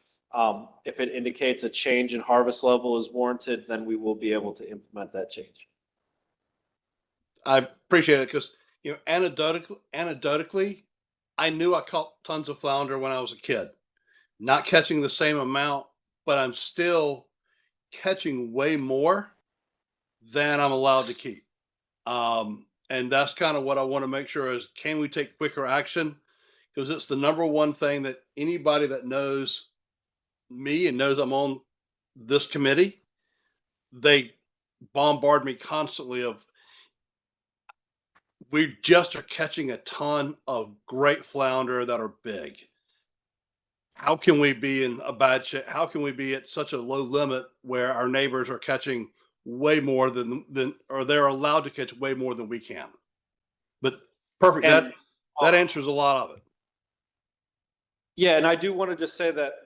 If it indicates a change in harvest level is warranted, then we will be able to implement that change. I appreciate it because, anecdotally, I knew I caught tons of flounder when I was a kid. Not catching the same amount, but I'm still catching way more than I'm allowed to keep. And that's kind of what I want to make sure is, can we take quicker action? Because it's the number one thing that anybody that knows me and knows I'm on this committee, they bombard me constantly of, we just are catching a ton of great flounder that are big. How can we be in a bad shape? How can we be at such a low limit where our neighbors are catching way more than or they're allowed to catch way more than we can? But perfect. And- that answers a lot of it. Yeah, and I do want to just say that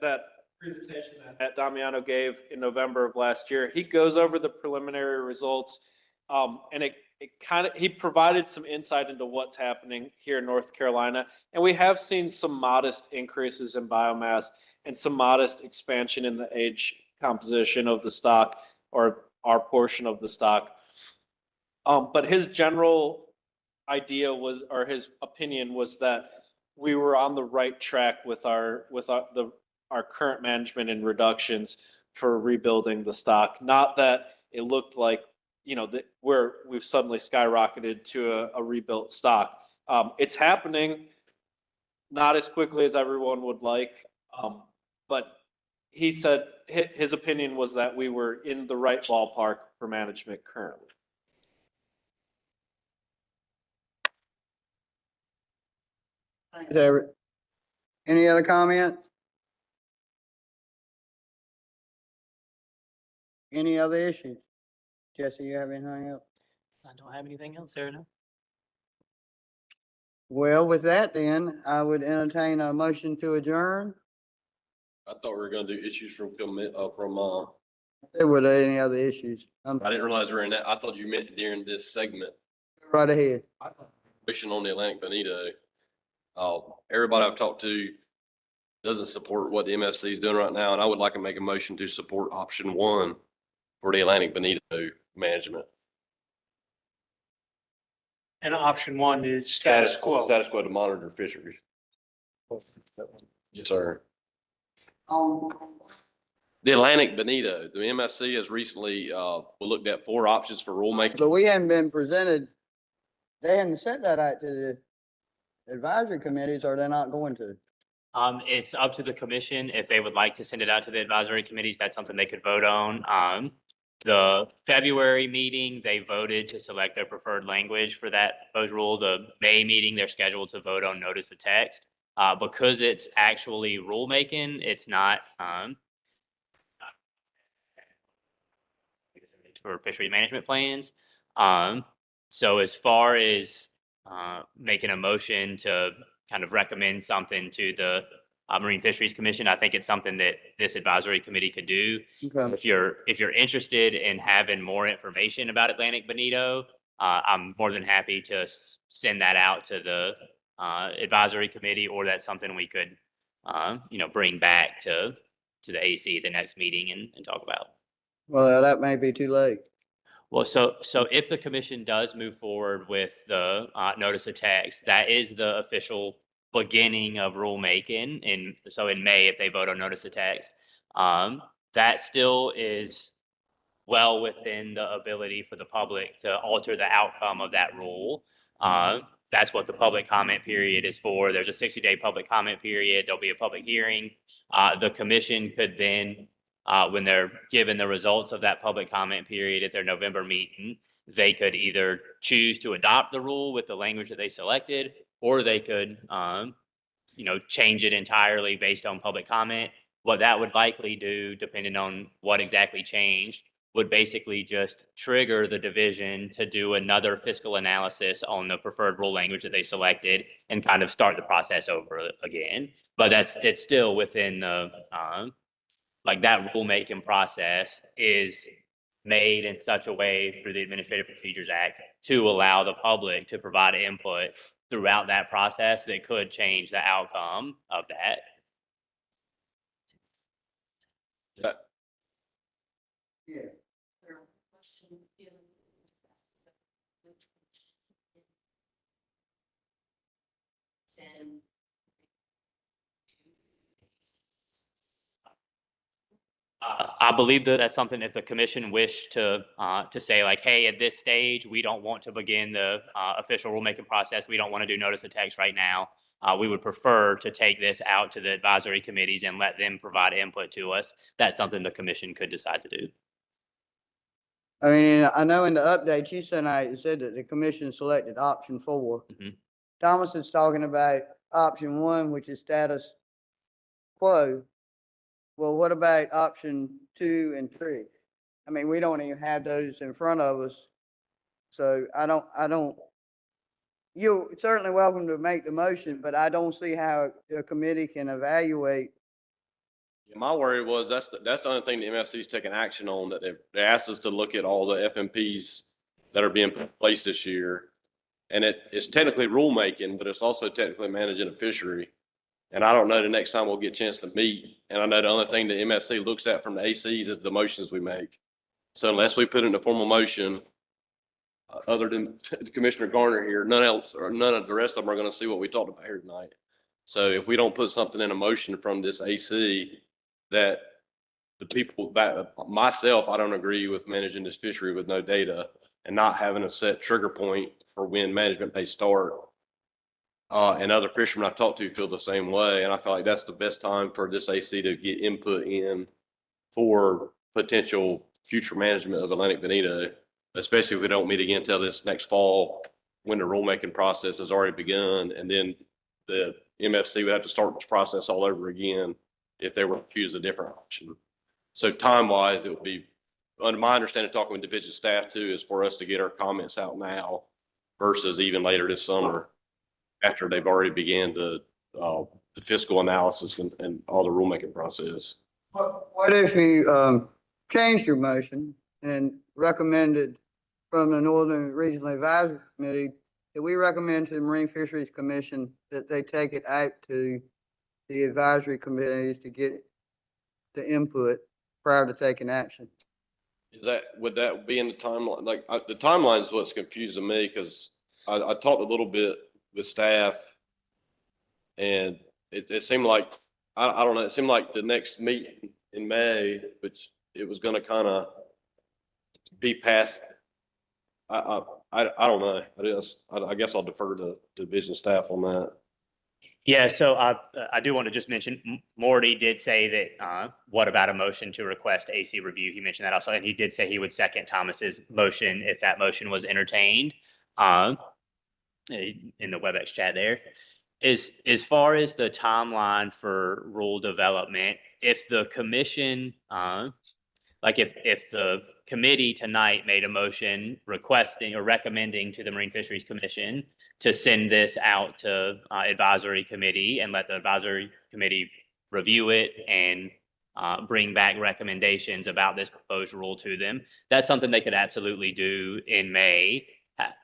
presentation that Damiano gave in November of last year, he goes over the preliminary results, and it he provided some insight into what's happening here in North Carolina, and we have seen some modest increases in biomass and some modest expansion in the age composition of the stock, or our portion of the stock. But his general idea was, or his opinion was, that we were on the right track with our current management and reductions for rebuilding the stock. Not that it looked like, that we've suddenly skyrocketed to a rebuilt stock. It's happening, not as quickly as everyone would like, but he said his opinion was that we were in the right ballpark for management currently. Thanks, Everett. Any other comments? Any other issues? Jesse, you have anything else? I don't have anything else, Sarah. No. Well, with that then, I would entertain a motion to adjourn. I thought we were gonna do issues from, There were any other issues? I didn't realize we were in that. I thought you meant during this segment, Right ahead. question on the Atlantic Bonito. Everybody I've talked to doesn't support what the MFC is doing right now, and I would like to make a motion to support option 1 for the Atlantic Bonito management. And option 1 is status quo. Status quo to monitor fisheries. Yes, sir. The Atlantic Bonito, the MFC has recently looked at 4 options for rulemaking. But we haven't been presented, they hadn't sent that out to the advisory committees, or they're not going to. It's up to the commission if they would like to send it out to the advisory committees. That's something they could vote on. The February meeting, they voted to select their preferred language for that proposed rule. The May meeting, they're scheduled to vote on notice of text. Because it's actually rulemaking, it's not for fishery management plans. So as far as making a motion to kind of recommend something to the Marine Fisheries Commission, I think it's something that this advisory committee could do. Okay. If you're interested in having more information about Atlantic Bonito, I'm more than happy to send that out to the advisory committee, or that's something we could, bring back to the AC at the next meeting and talk about. Well, that may be too late. Well, so if the commission does move forward with the notice of text, that is the official beginning of rulemaking. And so in May, if they vote on notice of text, that still is well within the ability for the public to alter the outcome of that rule. That's what the public comment period is for. There's a 60-day public comment period. There'll be a public hearing. The commission could then, when they're given the results of that public comment period at their November meeting, they could either choose to adopt the rule with the language that they selected, or they could, change it entirely based on public comment. What that would likely do, depending on what exactly changed, would basically just trigger the division to do another fiscal analysis on the preferred rule language that they selected and kind of start the process over again. But it's still within the, that rulemaking process is made in such a way through the Administrative Procedures Act to allow the public to provide input throughout that process that could change the outcome of that. Yeah. I believe that that's something that the commission wished to say, like, hey, at this stage, we don't want to begin the official rulemaking process. We don't want to do notice of text right now. We would prefer to take this out to the advisory committees and let them provide input to us. That's something the commission could decide to do. I mean, I know in the update you sent out, it said that the commission selected option 4. Mhm. Thomas is talking about option 1, which is status quo. Well, what about option 2 and 3? I mean, we don't even have those in front of us. So you're certainly welcome to make the motion, but I don't see how the committee can evaluate. My worry was that's the only thing the MFC's taking action on, that they asked us to look at all the FMPs that are being put in place this year. And it's technically rulemaking, but it's also technically managing a fishery. And I don't know the next time we'll get a chance to meet. And I know the only thing the MFC looks at from the ACs is the motions we make. So unless we put it in a formal motion, other than Commissioner Garner here, none of the rest of them are going to see what we talked about here tonight. So if we don't put something in a motion from this AC, that the people that myself, I don't agree with managing this fishery with no data and not having a set trigger point for when management may start. And other fishermen I've talked to feel the same way. And I feel like that's the best time for this AC to get input in for potential future management of Atlantic Bonito, especially if we don't meet again until this next fall when the rulemaking process has already begun. And then the MFC would have to start this process all over again if they were to choose a different option. So time-wise, it would be, under my understanding, talking with division staff too, is for us to get our comments out now versus even later this summer after they've already began the fiscal analysis and all the rulemaking process. What if you changed your motion and recommended from the Northern Regional Advisory Committee that we recommend to the Marine Fisheries Commission that they take it out to the advisory committees to get the input prior to taking action? Would that be in the timeline? The timeline is what's confusing me, because I talked a little bit with staff and it seemed like, I don't know, it seemed like the next meeting in May, which it was going to kind of be passed. I don't know. I guess I'll defer to division staff on that. Yeah, so I do want to just mention, Morty did say that, what about a motion to request AC review? He mentioned that also, and he did say he would second Thomas's motion if that motion was entertained in the WebEx chat there. As far as the timeline for rule development, if the commission, if the committee tonight made a motion requesting or recommending to the Marine Fisheries Commission to send this out to advisory committee and let the advisory committee review it and bring back recommendations about this proposed rule to them, that's something they could absolutely do in May.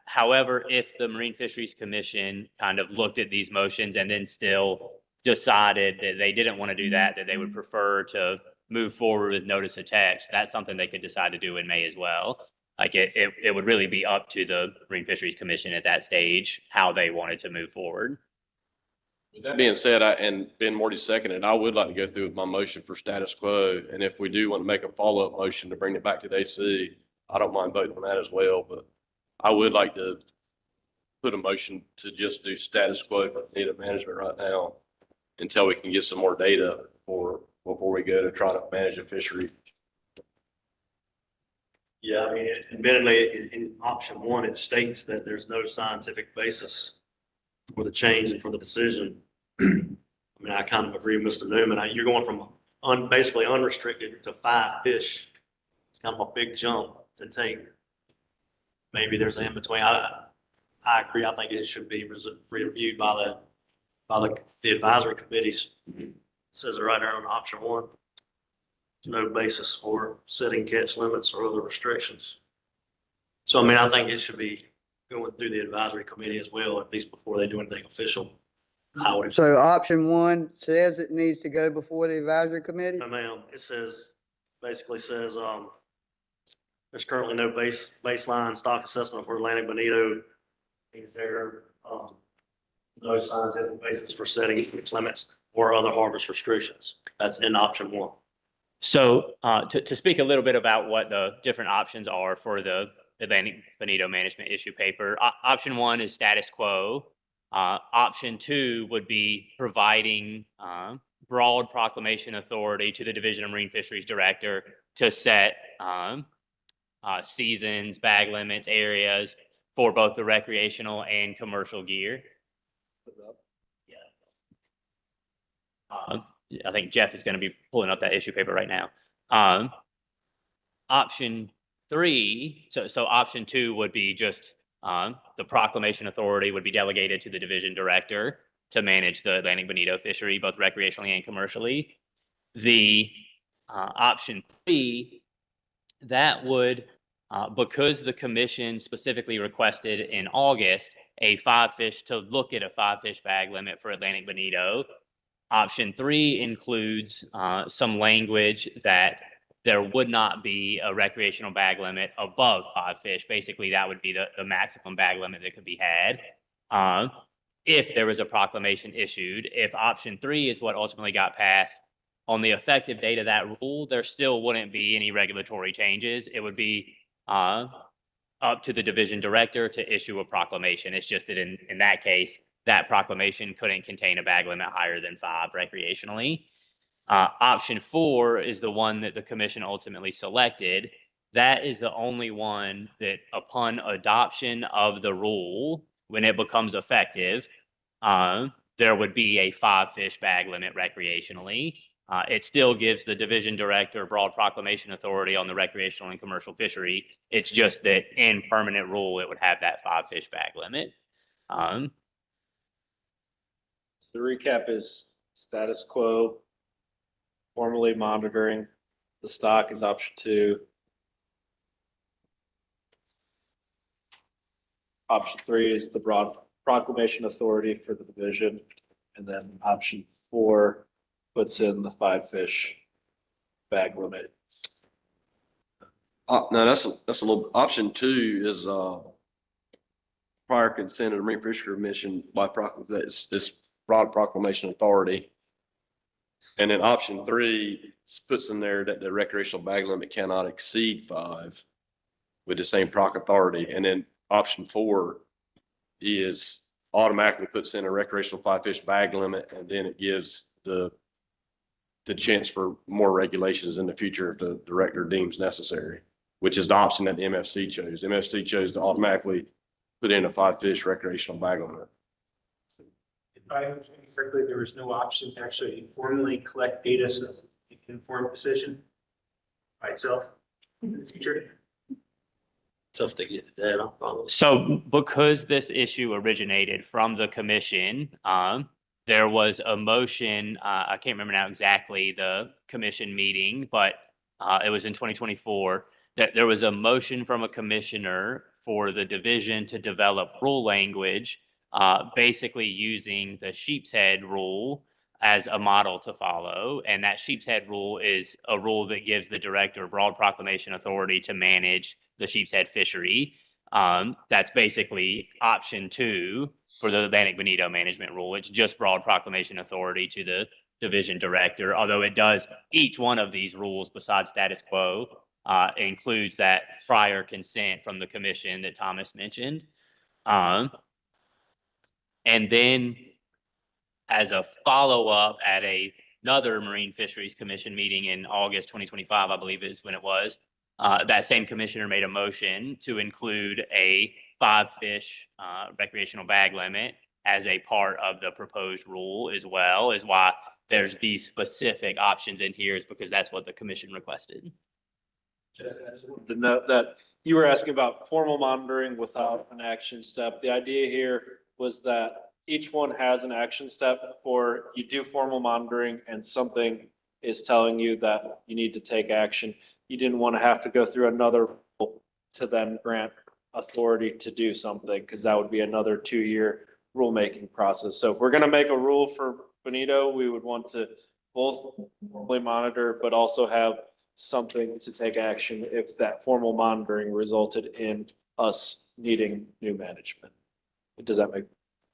However, if the Marine Fisheries Commission kind of looked at these motions and then still decided that they didn't want to do that they would prefer to move forward with notice of text, that's something they could decide to do in May as well. Like it would really be up to the Marine Fisheries Commission at that stage how they wanted to move forward. With that being said, and Ben Morty seconded, I would like to go through with my motion for status quo. And if we do want to make a follow-up motion to bring it back to the AC, I don't mind voting on that as well. But I would like to put a motion to just do status quo for data management right now until we can get some more data before we go to try to manage a fishery. Yeah, I mean, admittedly, in option one, it states that there's no scientific basis for the change and for the decision. I mean, I kind of agree with Mr. Newman. You're going from basically unrestricted to 5 fish. It's kind of a big jump to take. Maybe there's an in-between. I agree. I think it should be reviewed by the advisory committees. It says it right there on option one. No basis for setting catch limits or other restrictions. So, I mean, I think it should be going through the advisory committee as well, at least before they do anything official. I would. So option one says it needs to go before the advisory committee? No, ma'am, it basically says, there's currently no baseline stock assessment for Atlantic bonito. Is there, no scientific basis for setting catch limits or other harvest restrictions? That's in option one. So to speak a little bit about what the different options are for the Atlantic bonito management issue paper, option one is status quo. Option two would be providing broad proclamation authority to the Division of Marine Fisheries Director to set seasons, bag limits, areas for both the recreational and commercial gear. I think Jeff is going to be pulling up that issue paper right now. Option three, so option two would be just the proclamation authority would be delegated to the division director to manage the Atlantic bonito fishery, both recreationally and commercially. The option three, that would, because the commission specifically requested in August to look at a 5-fish bag limit for Atlantic bonito. Option three includes some language that there would not be a recreational bag limit above 5 fish. Basically, that would be the maximum bag limit that could be had if there was a proclamation issued. If option three is what ultimately got passed, on the effective date of that rule, there still wouldn't be any regulatory changes. It would be up to the division director to issue a proclamation. It's just that in that case, that proclamation couldn't contain a bag limit higher than 5 recreationally. Option four is the one that the commission ultimately selected. That is the only one that upon adoption of the rule, when it becomes effective, there would be a 5-fish bag limit recreationally. It still gives the division director broad proclamation authority on the recreational and commercial fishery. It's just that in permanent rule, it would have that 5-fish bag limit. The recap is status quo, formally monitoring the stock is option two. Option three is the broad proclamation authority for the division. And then option four puts in the 5-fish bag limit. No, that's a little, option two is prior consent of the Marine Fisheries Commission by this broad proclamation authority. And then option three puts in there that the recreational bag limit cannot exceed 5 with the same proc authority. And then option four is automatically puts in a recreational 5-fish bag limit, and then it gives the chance for more regulations in the future if the director deems necessary, which is the option that the MFC chose. The MFC chose to automatically put in a 5-fish recreational bag limit. If I understand correctly, there was no option to actually informally collect data so you can inform a decision by itself in the future. Tough to get the data, probably. So because this issue originated from the commission, there was a motion, I can't remember now exactly the commission meeting, but it was in 2024, that there was a motion from a commissioner for the division to develop rule language, basically using the sheep's head rule as a model to follow. And that sheep's head rule is a rule that gives the director broad proclamation authority to manage the sheep's head fishery. That's basically option two for the Atlantic bonito management rule. It's just broad proclamation authority to the division director, although it does, each one of these rules besides status quo includes that prior consent from the commission that Thomas mentioned. And then as a follow-up at another Marine Fisheries Commission meeting in August 2025, I believe is when it was, that same commissioner made a motion to include a 5-fish recreational bag limit as a part of the proposed rule as well, is why there's these specific options in here, is because that's what the commission requested. Justin, I just wanted to note that you were asking about formal monitoring without an action step. The idea here was that each one has an action step, or you do formal monitoring and something is telling you that you need to take action. You didn't want to have to go through another rule to then grant authority to do something, because that would be another 2-year rulemaking process. So if we're going to make a rule for Bonito, we would want to both formally monitor, but also have something to take action if that formal monitoring resulted in us needing new management. Does that make?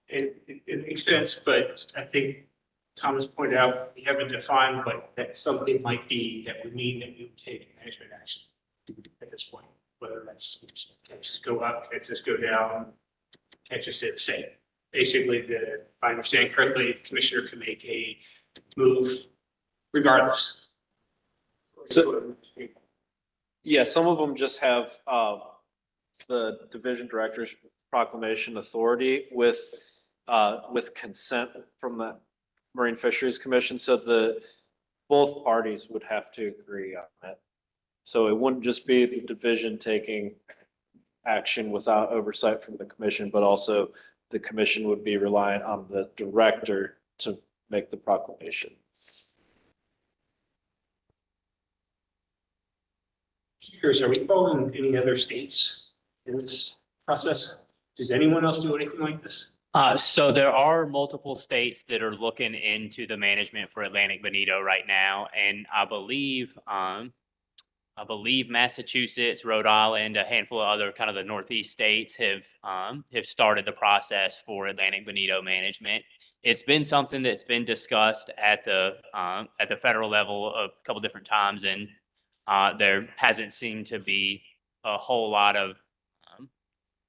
It makes sense, but I think Thomas pointed out, we haven't defined what that something might be that would mean that we would take management action at this point, whether that's catches go up, catches go down, catches stay the same. Basically, if I understand correctly, the commissioner can make a move regardless. So, yeah, some of them just have the division director's proclamation authority with consent from the Marine Fisheries Commission. So both parties would have to agree on it. So it wouldn't just be the division taking action without oversight from the commission, but also the commission would be reliant on the director to make the proclamation. Curious, are we following any other states in this process? Does anyone else do anything like this? So there are multiple states that are looking into the management for Atlantic Bonito right now, and I believe Massachusetts, Rhode Island, a handful of other kind of the Northeast states have started the process for Atlantic Bonito management. It's been something that's been discussed at the federal level a couple different times, and there hasn't seemed to be a whole lot of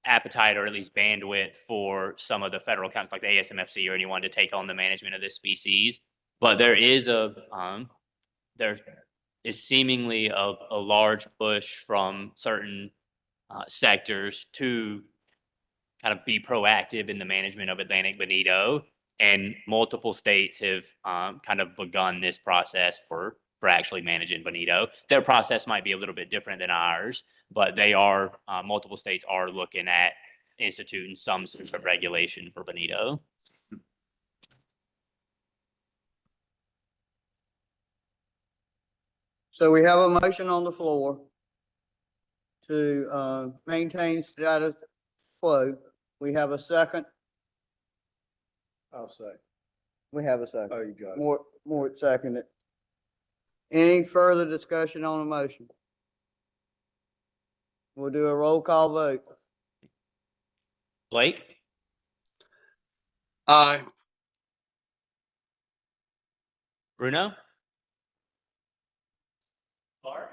appetite, or at least bandwidth, for some of the federal councils like the ASMFC or anyone to take on the management of this species. But there is seemingly a large push from certain sectors to kind of be proactive in the management of Atlantic Bonito, and multiple states have kind of begun this process for actually managing Bonito. Their process might be a little bit different than ours, but they are multiple states are looking at instituting some sort of regulation for Bonito. So we have a motion on the floor to maintain status quo. We have a second. I'll say. We have a second. Oh, you got it. More seconded. Any further discussion on the motion? We'll do a roll call vote. Blake, Aye. Bruno, Clark,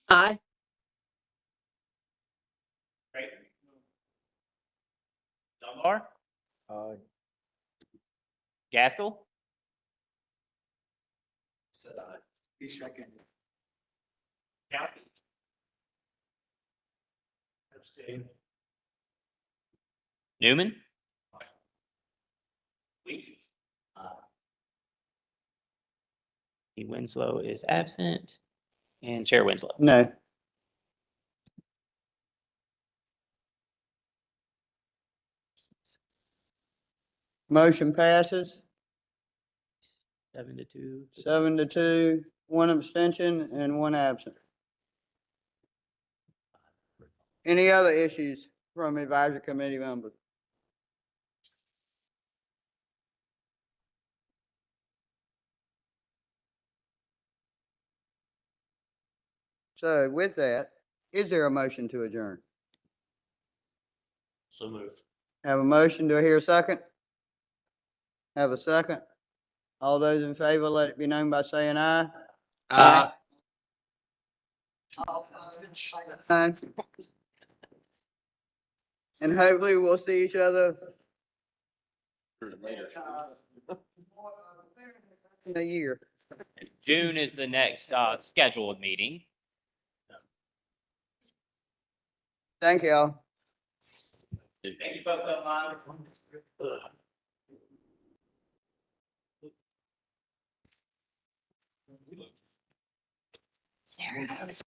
Aye. Creighton, Dunbar, Aye. Gaskell, He seconded. County, Abstain. Newman, Weeks. Winslow is absent, and Chair Winslow. No. Motion passes 7-2. 7-2, one abstention and one absent. Any other issues from advisory committee members? So with that, is there a motion to adjourn? So moved. Have a motion, do I hear a second? Have a second? All those in favor, let it be known by saying aye. Aye. All opposed? much. And hopefully we'll see each other in a year. June is the next scheduled meeting. Thank y'all. Thank you folks online. Sarah, I was